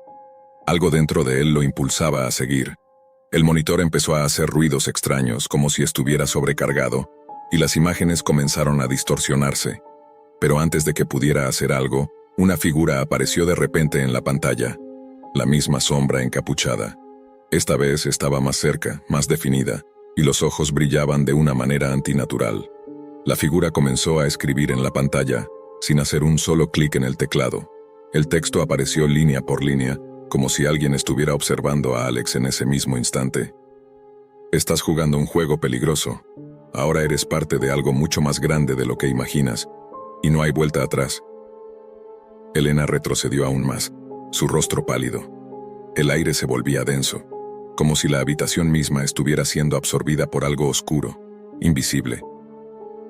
Algo dentro de él lo impulsaba a seguir. El monitor empezó a hacer ruidos extraños, como si estuviera sobrecargado, y las imágenes comenzaron a distorsionarse. Pero antes de que pudiera hacer algo, una figura apareció de repente en la pantalla. La misma sombra encapuchada. Esta vez estaba más cerca, más definida, y los ojos brillaban de una manera antinatural. La figura comenzó a escribir en la pantalla, sin hacer un solo clic en el teclado. El texto apareció línea por línea, como si alguien estuviera observando a Alex en ese mismo instante. Estás jugando un juego peligroso. Ahora eres parte de algo mucho más grande de lo que imaginas, y no hay vuelta atrás. Elena retrocedió aún más, su rostro pálido. El aire se volvía denso, como si la habitación misma estuviera siendo absorbida por algo oscuro, invisible.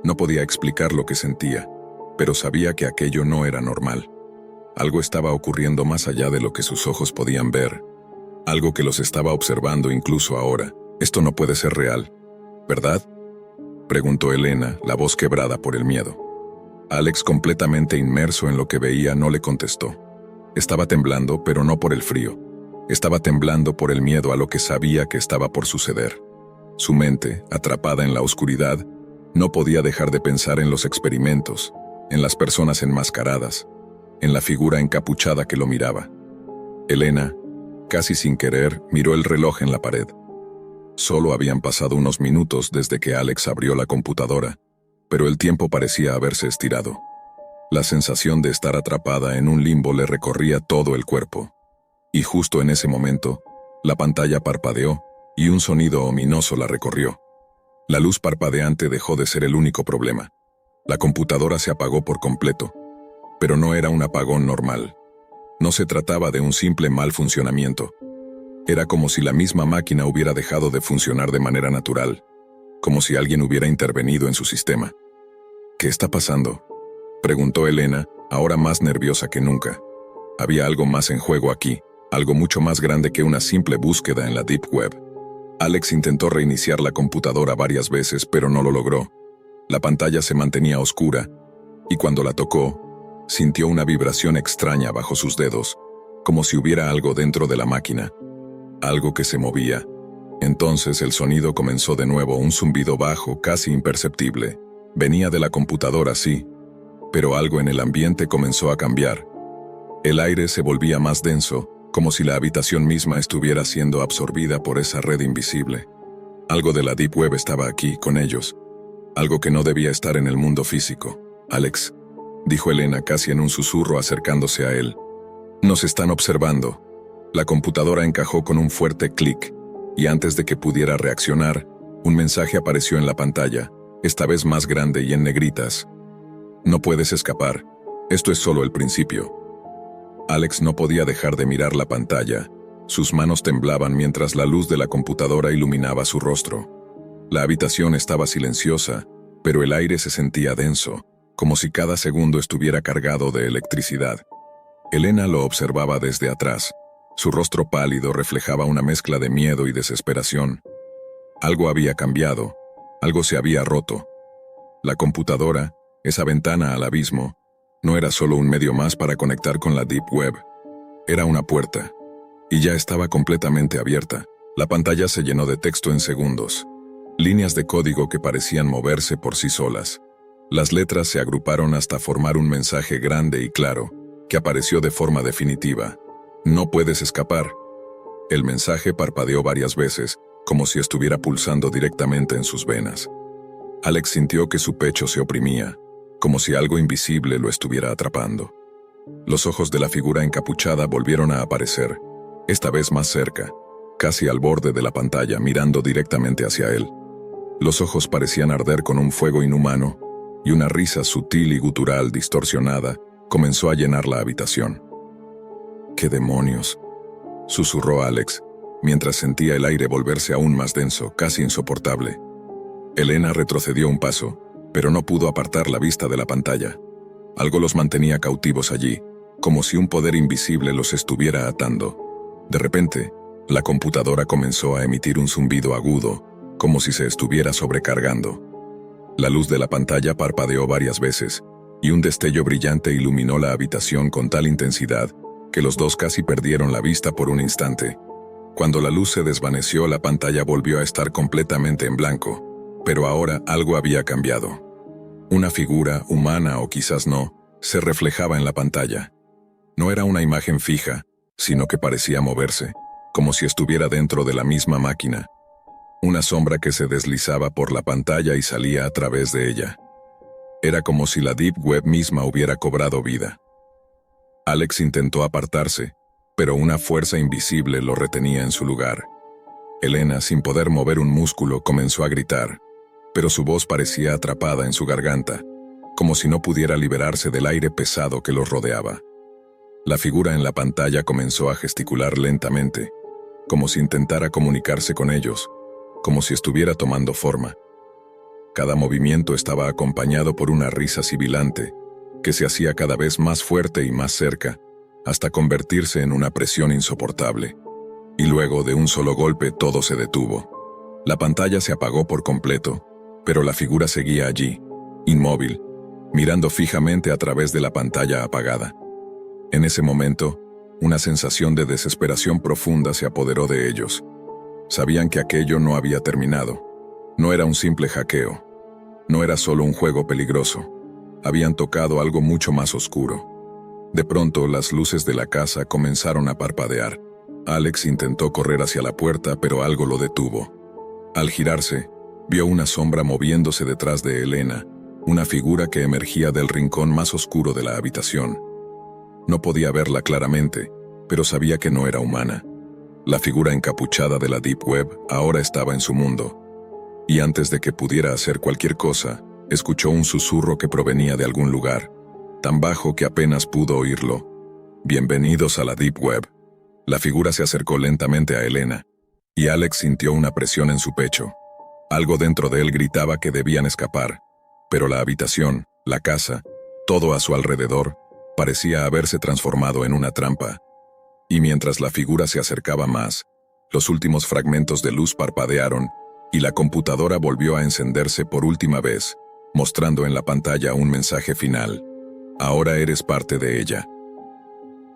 No podía explicar lo que sentía, pero sabía que aquello no era normal. Algo estaba ocurriendo más allá de lo que sus ojos podían ver. Algo que los estaba observando incluso ahora. Esto no puede ser real, ¿verdad?, preguntó Elena, la voz quebrada por el miedo. Alex, completamente inmerso en lo que veía, no le contestó. Estaba temblando, pero no por el frío. Estaba temblando por el miedo a lo que sabía que estaba por suceder. Su mente, atrapada en la oscuridad, no podía dejar de pensar en los experimentos, en las personas enmascaradas, en la figura encapuchada que lo miraba. Elena, casi sin querer, miró el reloj en la pared. Solo habían pasado unos minutos desde que Alex abrió la computadora, pero el tiempo parecía haberse estirado. La sensación de estar atrapada en un limbo le recorría todo el cuerpo. Y justo en ese momento, la pantalla parpadeó y un sonido ominoso la recorrió. La luz parpadeante dejó de ser el único problema. La computadora se apagó por completo, pero no era un apagón normal. No se trataba de un simple mal funcionamiento. Era como si la misma máquina hubiera dejado de funcionar de manera natural, como si alguien hubiera intervenido en su sistema. ¿Qué está pasando?, preguntó Elena, ahora más nerviosa que nunca. Había algo más en juego aquí, algo mucho más grande que una simple búsqueda en la Deep Web. Alex intentó reiniciar la computadora varias veces, pero no lo logró. La pantalla se mantenía oscura, y cuando la tocó, sintió una vibración extraña bajo sus dedos, como si hubiera algo dentro de la máquina. Algo que se movía. Entonces el sonido comenzó de nuevo, un zumbido bajo, casi imperceptible. Venía de la computadora, sí, pero algo en el ambiente comenzó a cambiar. El aire se volvía más denso, como si la habitación misma estuviera siendo absorbida por esa red invisible. Algo de la Deep Web estaba aquí, con ellos. Algo que no debía estar en el mundo físico. Alex, dijo Elena casi en un susurro acercándose a él. Nos están observando. La computadora encajó con un fuerte clic, y antes de que pudiera reaccionar, un mensaje apareció en la pantalla, esta vez más grande y en negritas. No puedes escapar. Esto es solo el principio. Alex no podía dejar de mirar la pantalla. Sus manos temblaban mientras la luz de la computadora iluminaba su rostro. La habitación estaba silenciosa, pero el aire se sentía denso, como si cada segundo estuviera cargado de electricidad. Elena lo observaba desde atrás. Su rostro pálido reflejaba una mezcla de miedo y desesperación. Algo había cambiado, algo se había roto. La computadora, esa ventana al abismo, no era solo un medio más para conectar con la Deep Web. Era una puerta, y ya estaba completamente abierta. La pantalla se llenó de texto en segundos. Líneas de código que parecían moverse por sí solas. Las letras se agruparon hasta formar un mensaje grande y claro, que apareció de forma definitiva. No puedes escapar. El mensaje parpadeó varias veces, como si estuviera pulsando directamente en sus venas. Alex sintió que su pecho se oprimía, como si algo invisible lo estuviera atrapando. Los ojos de la figura encapuchada volvieron a aparecer, esta vez más cerca, casi al borde de la pantalla, mirando directamente hacia él. Los ojos parecían arder con un fuego inhumano, y una risa sutil y gutural distorsionada comenzó a llenar la habitación. «¿Qué demonios?», susurró Alex, mientras sentía el aire volverse aún más denso, casi insoportable. Elena retrocedió un paso, pero no pudo apartar la vista de la pantalla. Algo los mantenía cautivos allí, como si un poder invisible los estuviera atando. De repente, la computadora comenzó a emitir un zumbido agudo, como si se estuviera sobrecargando. La luz de la pantalla parpadeó varias veces, y un destello brillante iluminó la habitación con tal intensidad que los dos casi perdieron la vista por un instante. Cuando la luz se desvaneció, la pantalla volvió a estar completamente en blanco, pero ahora algo había cambiado. Una figura, humana o quizás no, se reflejaba en la pantalla. No era una imagen fija, sino que parecía moverse, como si estuviera dentro de la misma máquina. Una sombra que se deslizaba por la pantalla y salía a través de ella. Era como si la Deep Web misma hubiera cobrado vida. Alex intentó apartarse, pero una fuerza invisible lo retenía en su lugar. Elena, sin poder mover un músculo, comenzó a gritar, pero su voz parecía atrapada en su garganta, como si no pudiera liberarse del aire pesado que los rodeaba. La figura en la pantalla comenzó a gesticular lentamente, como si intentara comunicarse con ellos, como si estuviera tomando forma. Cada movimiento estaba acompañado por una risa sibilante, que se hacía cada vez más fuerte y más cerca, hasta convertirse en una presión insoportable. Y luego, de un solo golpe, todo se detuvo. La pantalla se apagó por completo, pero la figura seguía allí, inmóvil, mirando fijamente a través de la pantalla apagada. En ese momento, una sensación de desesperación profunda se apoderó de ellos. Sabían que aquello no había terminado. No era un simple hackeo. No era solo un juego peligroso. Habían tocado algo mucho más oscuro. De pronto, las luces de la casa comenzaron a parpadear. Alex intentó correr hacia la puerta, pero algo lo detuvo. Al girarse, vio una sombra moviéndose detrás de Elena, una figura que emergía del rincón más oscuro de la habitación. No podía verla claramente, pero sabía que no era humana. La figura encapuchada de la Deep Web ahora estaba en su mundo. Y antes de que pudiera hacer cualquier cosa, escuchó un susurro que provenía de algún lugar, tan bajo que apenas pudo oírlo. «Bienvenidos a la Deep Web». La figura se acercó lentamente a Elena, y Alex sintió una presión en su pecho. Algo dentro de él gritaba que debían escapar, pero la habitación, la casa, todo a su alrededor, parecía haberse transformado en una trampa. Y mientras la figura se acercaba más, los últimos fragmentos de luz parpadearon, y la computadora volvió a encenderse por última vez, mostrando en la pantalla un mensaje final. «Ahora eres parte de ella».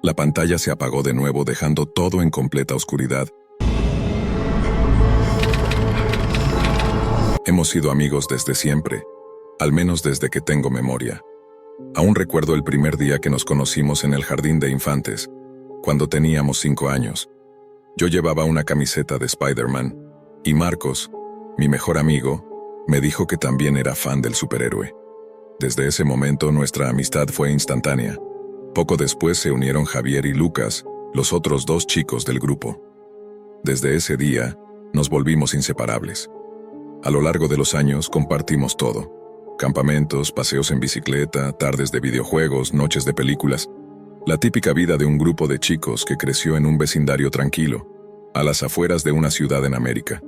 La pantalla se apagó de nuevo, dejando todo en completa oscuridad. Hemos sido amigos desde siempre, al menos desde que tengo memoria. Aún recuerdo el primer día que nos conocimos en el jardín de infantes, cuando teníamos 5 años. Yo llevaba una camiseta de Spider-Man, y Marcos, mi mejor amigo, me dijo que también era fan del superhéroe. Desde ese momento nuestra amistad fue instantánea. Poco después se unieron Javier y Lucas, los otros 2 chicos del grupo. Desde ese día, nos volvimos inseparables. A lo largo de los años compartimos todo. Campamentos, paseos en bicicleta, tardes de videojuegos, noches de películas. La típica vida de un grupo de chicos que creció en un vecindario tranquilo, a las afueras de una ciudad en América.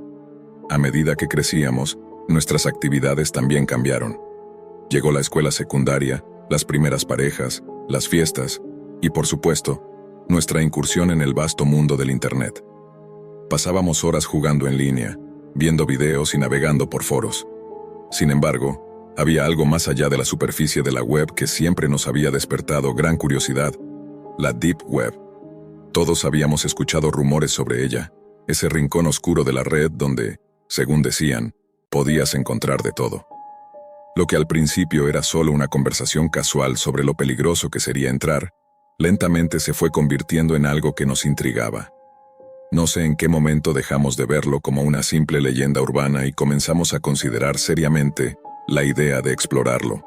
A medida que crecíamos, nuestras actividades también cambiaron. Llegó la escuela secundaria, las primeras parejas, las fiestas y, por supuesto, nuestra incursión en el vasto mundo del Internet. Pasábamos horas jugando en línea, viendo videos y navegando por foros. Sin embargo, había algo más allá de la superficie de la web que siempre nos había despertado gran curiosidad: la Deep Web. Todos habíamos escuchado rumores sobre ella, ese rincón oscuro de la red donde, según decían, podías encontrar de todo. Lo que al principio era solo una conversación casual sobre lo peligroso que sería entrar, lentamente se fue convirtiendo en algo que nos intrigaba. No sé en qué momento dejamos de verlo como una simple leyenda urbana y comenzamos a considerar seriamente la idea de explorarlo.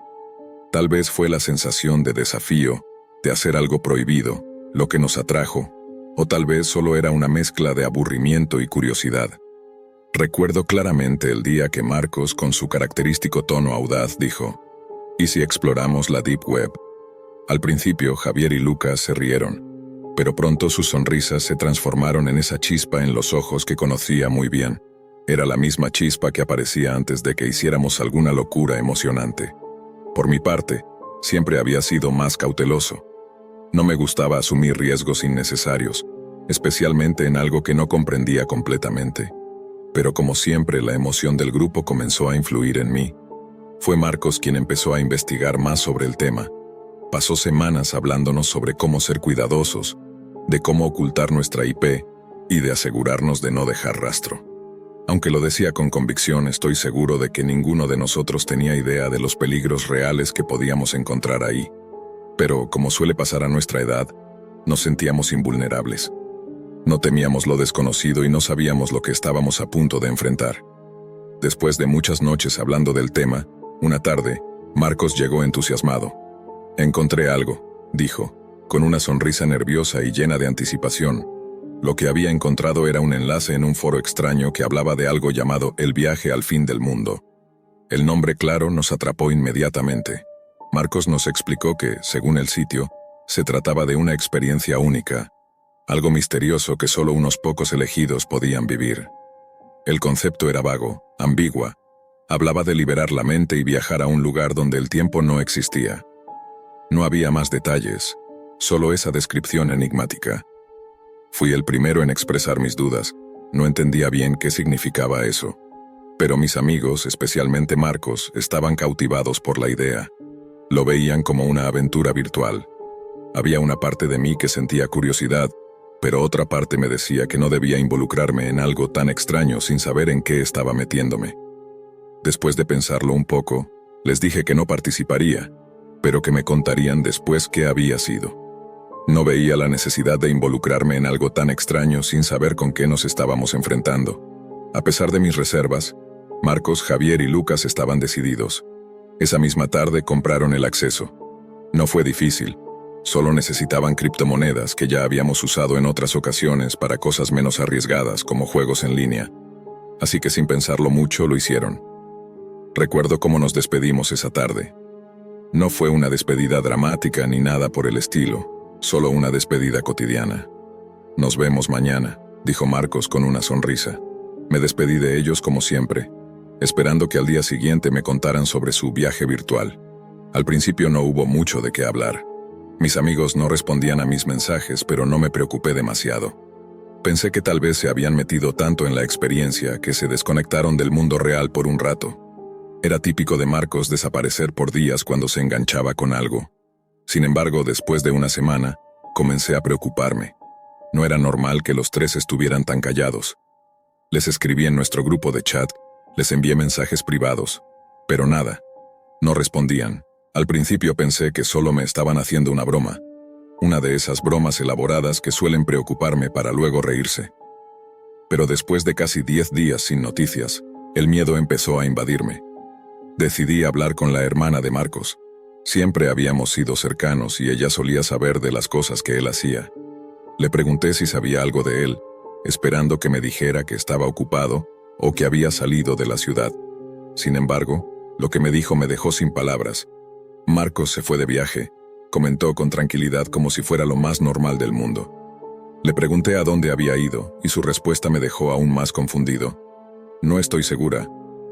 Tal vez fue la sensación de desafío, de hacer algo prohibido, lo que nos atrajo, o tal vez solo era una mezcla de aburrimiento y curiosidad. Recuerdo claramente el día que Marcos, con su característico tono audaz, dijo: «¿Y si exploramos la Deep Web?». Al principio, Javier y Lucas se rieron, pero pronto sus sonrisas se transformaron en esa chispa en los ojos que conocía muy bien. Era la misma chispa que aparecía antes de que hiciéramos alguna locura emocionante. Por mi parte, siempre había sido más cauteloso. No me gustaba asumir riesgos innecesarios, especialmente en algo que no comprendía completamente. Pero como siempre, la emoción del grupo comenzó a influir en mí. Fue Marcos quien empezó a investigar más sobre el tema. Pasó semanas hablándonos sobre cómo ser cuidadosos, de cómo ocultar nuestra IP y de asegurarnos de no dejar rastro. Aunque lo decía con convicción, estoy seguro de que ninguno de nosotros tenía idea de los peligros reales que podíamos encontrar ahí. Pero, como suele pasar a nuestra edad, Nos sentíamos invulnerables. No temíamos lo desconocido y no sabíamos lo que estábamos a punto de enfrentar. Después de muchas noches hablando del tema, una tarde, Marcos llegó entusiasmado. «Encontré algo», dijo, con una sonrisa nerviosa y llena de anticipación. Lo que había encontrado era un enlace en un foro extraño que hablaba de algo llamado el viaje al fin del mundo. El nombre claro nos atrapó inmediatamente. Marcos nos explicó que, según el sitio, se trataba de una experiencia única, algo misterioso que solo unos pocos elegidos podían vivir. El concepto era vago, ambigua. Hablaba de liberar la mente y viajar a un lugar donde el tiempo no existía. No había más detalles, solo esa descripción enigmática. Fui el primero en expresar mis dudas. No entendía bien qué significaba eso. Pero mis amigos, especialmente Marcos, estaban cautivados por la idea. Lo veían como una aventura virtual. Había una parte de mí que sentía curiosidad, pero otra parte me decía que no debía involucrarme en algo tan extraño sin saber en qué estaba metiéndome. Después de pensarlo un poco, les dije que no participaría, pero que me contarían después qué había sido. No veía la necesidad de involucrarme en algo tan extraño sin saber con qué nos estábamos enfrentando. A pesar de mis reservas, Marcos, Javier y Lucas estaban decididos. Esa misma tarde compraron el acceso. No fue difícil, solo necesitaban criptomonedas que ya habíamos usado en otras ocasiones para cosas menos arriesgadas como juegos en línea. Así que sin pensarlo mucho lo hicieron. Recuerdo cómo nos despedimos esa tarde. No fue una despedida dramática ni nada por el estilo, solo una despedida cotidiana. «Nos vemos mañana», dijo Marcos con una sonrisa. Me despedí de ellos como siempre, esperando que al día siguiente me contaran sobre su viaje virtual. Al principio no hubo mucho de qué hablar. Mis amigos no respondían a mis mensajes, pero no me preocupé demasiado. Pensé que tal vez se habían metido tanto en la experiencia que se desconectaron del mundo real por un rato. Era típico de Marcos desaparecer por días cuando se enganchaba con algo. Sin embargo, después de una semana, comencé a preocuparme. No era normal que los tres estuvieran tan callados. Les escribí en nuestro grupo de chat, les envié mensajes privados, pero nada. No respondían. Al principio pensé que solo me estaban haciendo una broma. Una de esas bromas elaboradas que suelen preocuparme para luego reírse. Pero después de casi 10 días sin noticias, el miedo empezó a invadirme. Decidí hablar con la hermana de Marcos. Siempre habíamos sido cercanos y ella solía saber de las cosas que él hacía. Le pregunté si sabía algo de él, esperando que me dijera que estaba ocupado o que había salido de la ciudad. Sin embargo, lo que me dijo me dejó sin palabras. Marcos se fue de viaje, comentó con tranquilidad como si fuera lo más normal del mundo. Le pregunté a dónde había ido y su respuesta me dejó aún más confundido. «No estoy segura.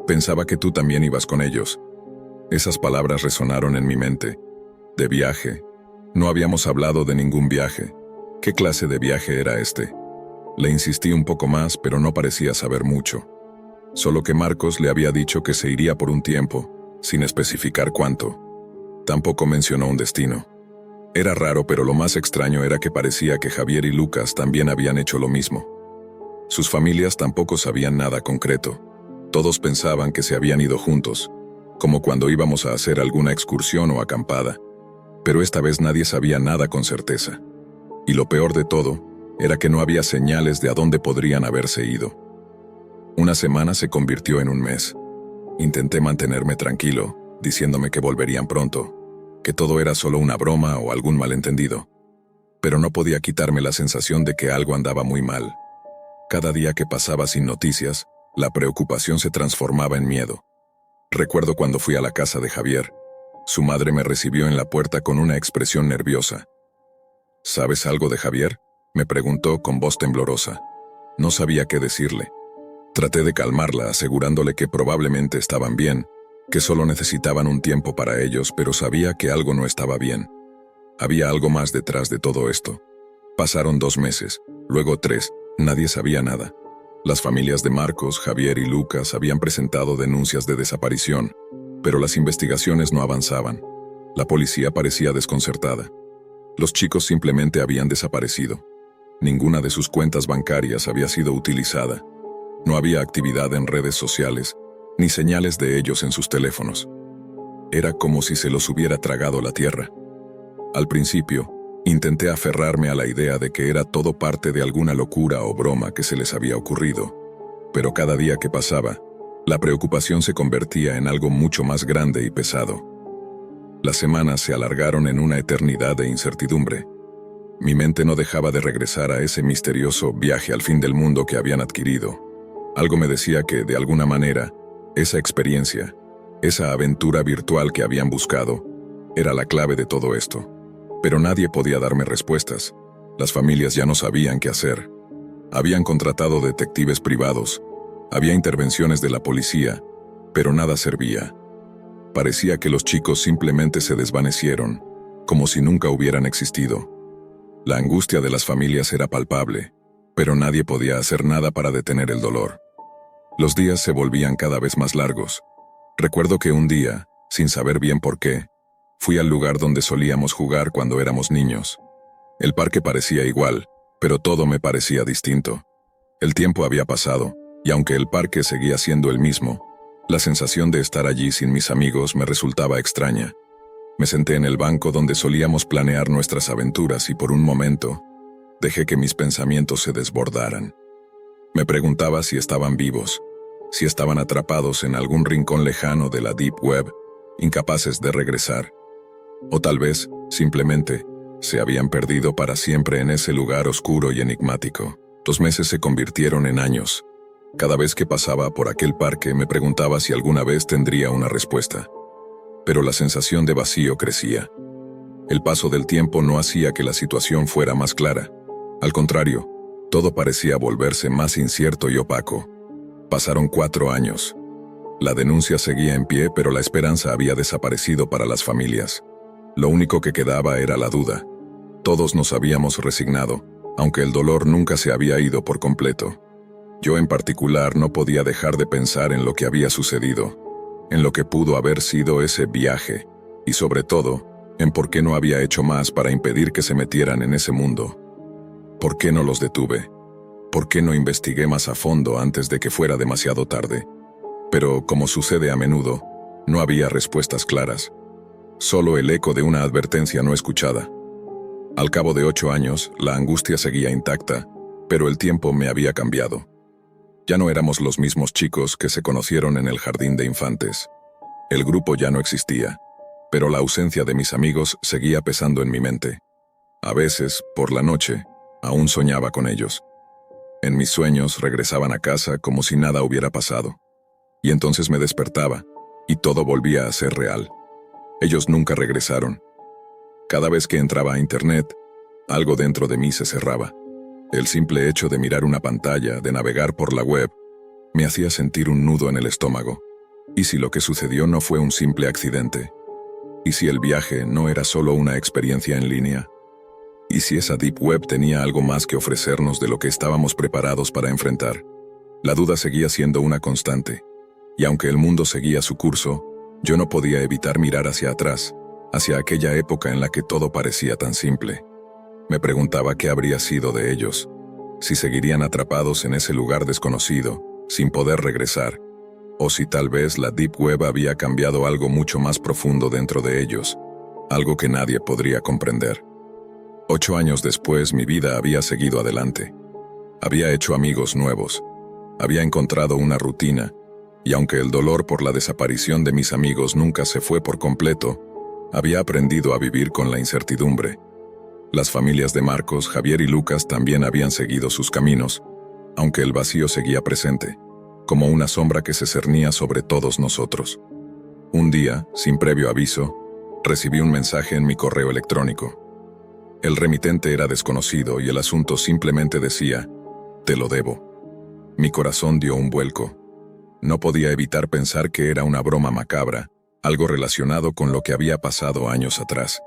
Pensaba que tú también ibas con ellos». Esas palabras resonaron en mi mente. ¿De viaje? No habíamos hablado de ningún viaje. ¿Qué clase de viaje era este? Le insistí un poco más, pero no parecía saber mucho. Solo que Marcos le había dicho que se iría por un tiempo, sin especificar cuánto. Tampoco mencionó un destino. Era raro, pero lo más extraño era que parecía que Javier y Lucas también habían hecho lo mismo. Sus familias tampoco sabían nada concreto. Todos pensaban que se habían ido juntos, como cuando íbamos a hacer alguna excursión o acampada. Pero esta vez nadie sabía nada con certeza. Y lo peor de todo, era que no había señales de a dónde podrían haberse ido. Una semana se convirtió en un mes. Intenté mantenerme tranquilo, diciéndome que volverían pronto, que todo era solo una broma o algún malentendido. Pero no podía quitarme la sensación de que algo andaba muy mal. Cada día que pasaba sin noticias, la preocupación se transformaba en miedo. Recuerdo cuando fui a la casa de Javier. Su madre me recibió en la puerta con una expresión nerviosa. «¿Sabes algo de Javier?», me preguntó con voz temblorosa. No sabía qué decirle. Traté de calmarla, asegurándole que probablemente estaban bien, que solo necesitaban un tiempo para ellos, pero sabía que algo no estaba bien. Había algo más detrás de todo esto. Pasaron 2 meses, luego 3, nadie sabía nada. Las familias de Marcos, Javier y Lucas habían presentado denuncias de desaparición, pero las investigaciones no avanzaban. La policía parecía desconcertada. Los chicos simplemente habían desaparecido. Ninguna de sus cuentas bancarias había sido utilizada. No había actividad en redes sociales, ni señales de ellos en sus teléfonos. Era como si se los hubiera tragado la tierra. Al principio, Intenté aferrarme a la idea de que era todo parte de alguna locura o broma que se les había ocurrido, pero cada día que pasaba, la preocupación se convertía en algo mucho más grande y pesado. Las semanas se alargaron en una eternidad de incertidumbre. Mi mente no dejaba de regresar a ese misterioso viaje al fin del mundo que habían adquirido. Algo me decía que, de alguna manera, esa experiencia, esa aventura virtual que habían buscado, era la clave de todo esto. Pero nadie podía darme respuestas. Las familias ya no sabían qué hacer. Habían contratado detectives privados. Había intervenciones de la policía, pero nada servía. Parecía que los chicos simplemente se desvanecieron, como si nunca hubieran existido. La angustia de las familias era palpable, pero nadie podía hacer nada para detener el dolor. Los días se volvían cada vez más largos. Recuerdo que un día, sin saber bien por qué, fui al lugar donde solíamos jugar cuando éramos niños. El parque parecía igual, pero todo me parecía distinto. El tiempo había pasado, y aunque el parque seguía siendo el mismo, la sensación de estar allí sin mis amigos me resultaba extraña. Me senté en el banco donde solíamos planear nuestras aventuras y por un momento, dejé que mis pensamientos se desbordaran. Me preguntaba si estaban vivos, si estaban atrapados en algún rincón lejano de la Deep Web, incapaces de regresar. O tal vez, simplemente, se habían perdido para siempre en ese lugar oscuro y enigmático. Los meses se convirtieron en años. Cada vez que pasaba por aquel parque me preguntaba si alguna vez tendría una respuesta. Pero la sensación de vacío crecía. El paso del tiempo no hacía que la situación fuera más clara. Al contrario, todo parecía volverse más incierto y opaco. Pasaron 4 años. La denuncia seguía en pie, pero la esperanza había desaparecido para las familias. Lo único que quedaba era la duda. Todos nos habíamos resignado, aunque el dolor nunca se había ido por completo. Yo en particular no podía dejar de pensar en lo que había sucedido, en lo que pudo haber sido ese viaje, y sobre todo, en por qué no había hecho más para impedir que se metieran en ese mundo. ¿Por qué no los detuve? ¿Por qué no investigué más a fondo antes de que fuera demasiado tarde? Pero, como sucede a menudo, no había respuestas claras. Solo el eco de una advertencia no escuchada. Al cabo de 8 años, la angustia seguía intacta, pero el tiempo me había cambiado. Ya no éramos los mismos chicos que se conocieron en el jardín de infantes. El grupo ya no existía, pero la ausencia de mis amigos seguía pesando en mi mente. A veces, por la noche, aún soñaba con ellos. En mis sueños regresaban a casa como si nada hubiera pasado. Y entonces me despertaba, y todo volvía a ser real. Ellos nunca regresaron. Cada vez que entraba a internet, algo dentro de mí se cerraba. El simple hecho de mirar una pantalla, de navegar por la web, me hacía sentir un nudo en el estómago. ¿Y si lo que sucedió no fue un simple accidente? ¿Y si el viaje no era solo una experiencia en línea? ¿Y si esa Deep Web tenía algo más que ofrecernos de lo que estábamos preparados para enfrentar? La duda seguía siendo una constante, y aunque el mundo seguía su curso, yo no podía evitar mirar hacia atrás, hacia aquella época en la que todo parecía tan simple. Me preguntaba qué habría sido de ellos, si seguirían atrapados en ese lugar desconocido, sin poder regresar, o si tal vez la Deep Web había cambiado algo mucho más profundo dentro de ellos, algo que nadie podría comprender. 8 años después, mi vida había seguido adelante. Había hecho amigos nuevos, había encontrado una rutina, y aunque el dolor por la desaparición de mis amigos nunca se fue por completo, había aprendido a vivir con la incertidumbre. Las familias de Marcos, Javier y Lucas también habían seguido sus caminos, aunque el vacío seguía presente, como una sombra que se cernía sobre todos nosotros. Un día, sin previo aviso, recibí un mensaje en mi correo electrónico. El remitente era desconocido y el asunto simplemente decía, «Te lo debo». Mi corazón dio un vuelco. No podía evitar pensar que era una broma macabra, algo relacionado con lo que había pasado años atrás.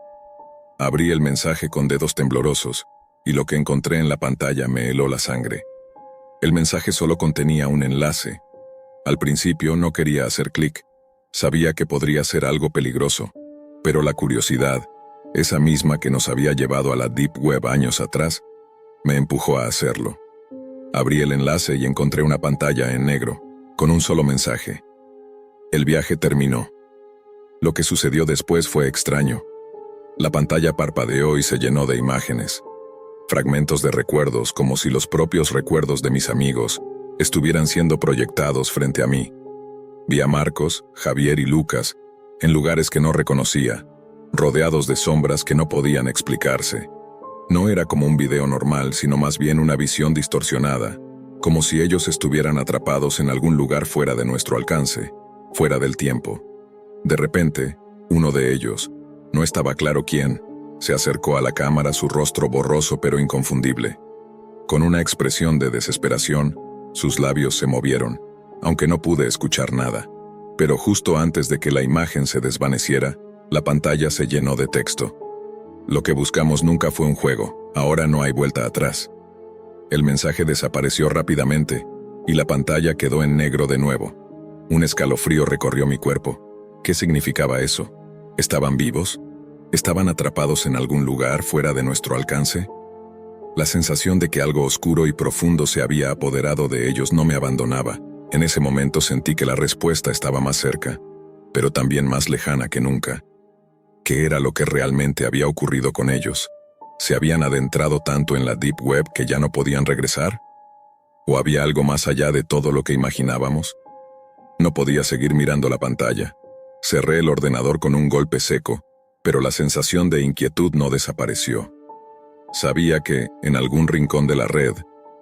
Abrí el mensaje con dedos temblorosos, y lo que encontré en la pantalla me heló la sangre. El mensaje solo contenía un enlace. Al principio no quería hacer clic. Sabía que podría ser algo peligroso, pero la curiosidad, esa misma que nos había llevado a la Deep Web años atrás, me empujó a hacerlo. Abrí el enlace y encontré una pantalla en negro, con un solo mensaje. El viaje terminó. Lo que sucedió después fue extraño. La pantalla parpadeó y se llenó de imágenes. Fragmentos de recuerdos, como si los propios recuerdos de mis amigos estuvieran siendo proyectados frente a mí. Vi a Marcos, Javier y Lucas en lugares que no reconocía, rodeados de sombras que no podían explicarse. No era como un video normal, sino más bien una visión distorsionada, como si ellos estuvieran atrapados en algún lugar fuera de nuestro alcance, fuera del tiempo. De repente, uno de ellos, no estaba claro quién, se acercó a la cámara, su rostro borroso pero inconfundible. Con una expresión de desesperación, sus labios se movieron, aunque no pude escuchar nada. Pero justo antes de que la imagen se desvaneciera, la pantalla se llenó de texto. Lo que buscamos nunca fue un juego, ahora no hay vuelta atrás. El mensaje desapareció rápidamente, y la pantalla quedó en negro de nuevo. Un escalofrío recorrió mi cuerpo. ¿Qué significaba eso? ¿Estaban vivos? ¿Estaban atrapados en algún lugar fuera de nuestro alcance? La sensación de que algo oscuro y profundo se había apoderado de ellos no me abandonaba. En ese momento sentí que la respuesta estaba más cerca, pero también más lejana que nunca. ¿Qué era lo que realmente había ocurrido con ellos? ¿Se habían adentrado tanto en la Deep Web que ya no podían regresar? ¿O había algo más allá de todo lo que imaginábamos? No podía seguir mirando la pantalla. Cerré el ordenador con un golpe seco, pero la sensación de inquietud no desapareció. Sabía que, en algún rincón de la red,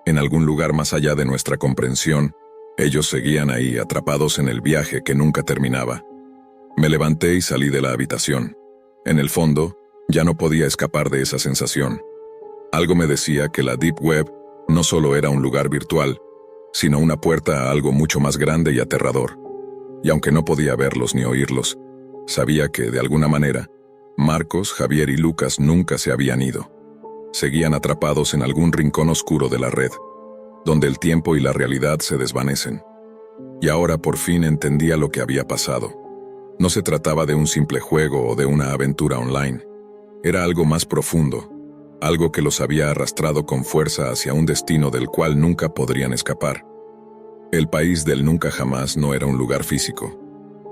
en algún lugar más allá de nuestra comprensión, ellos seguían ahí, atrapados en el viaje que nunca terminaba. Me levanté y salí de la habitación. En el fondo, ya no podía escapar de esa sensación. Algo me decía que la Deep Web no solo era un lugar virtual, sino una puerta a algo mucho más grande y aterrador. Y aunque no podía verlos ni oírlos, sabía que, de alguna manera, Marcos, Javier y Lucas nunca se habían ido. Seguían atrapados en algún rincón oscuro de la red, donde el tiempo y la realidad se desvanecen. Y ahora por fin entendía lo que había pasado. No se trataba de un simple juego o de una aventura online. Era algo más profundo, algo que los había arrastrado con fuerza hacia un destino del cual nunca podrían escapar. El país del nunca jamás no era un lugar físico.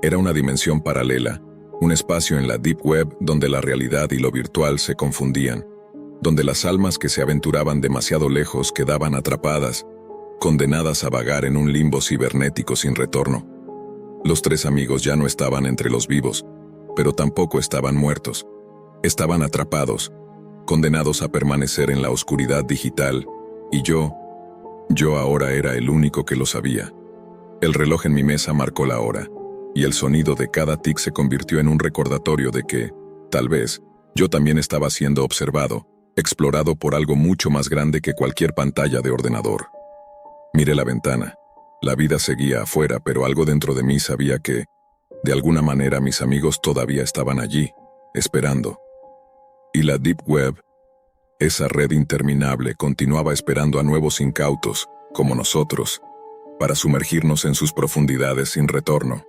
Era una dimensión paralela, un espacio en la Deep Web donde la realidad y lo virtual se confundían, donde las almas que se aventuraban demasiado lejos quedaban atrapadas, condenadas a vagar en un limbo cibernético sin retorno. Los tres amigos ya no estaban entre los vivos, pero tampoco estaban muertos. Estaban atrapados, condenados a permanecer en la oscuridad digital, y yo ahora era el único que lo sabía. El reloj en mi mesa marcó la hora, y el sonido de cada tic se convirtió en un recordatorio de que, tal vez, yo también estaba siendo observado, explorado por algo mucho más grande que cualquier pantalla de ordenador. Miré la ventana. La vida seguía afuera, pero algo dentro de mí sabía que, de alguna manera, mis amigos todavía estaban allí, esperando. Y la Deep Web, esa red interminable, continuaba esperando a nuevos incautos, como nosotros, para sumergirnos en sus profundidades sin retorno.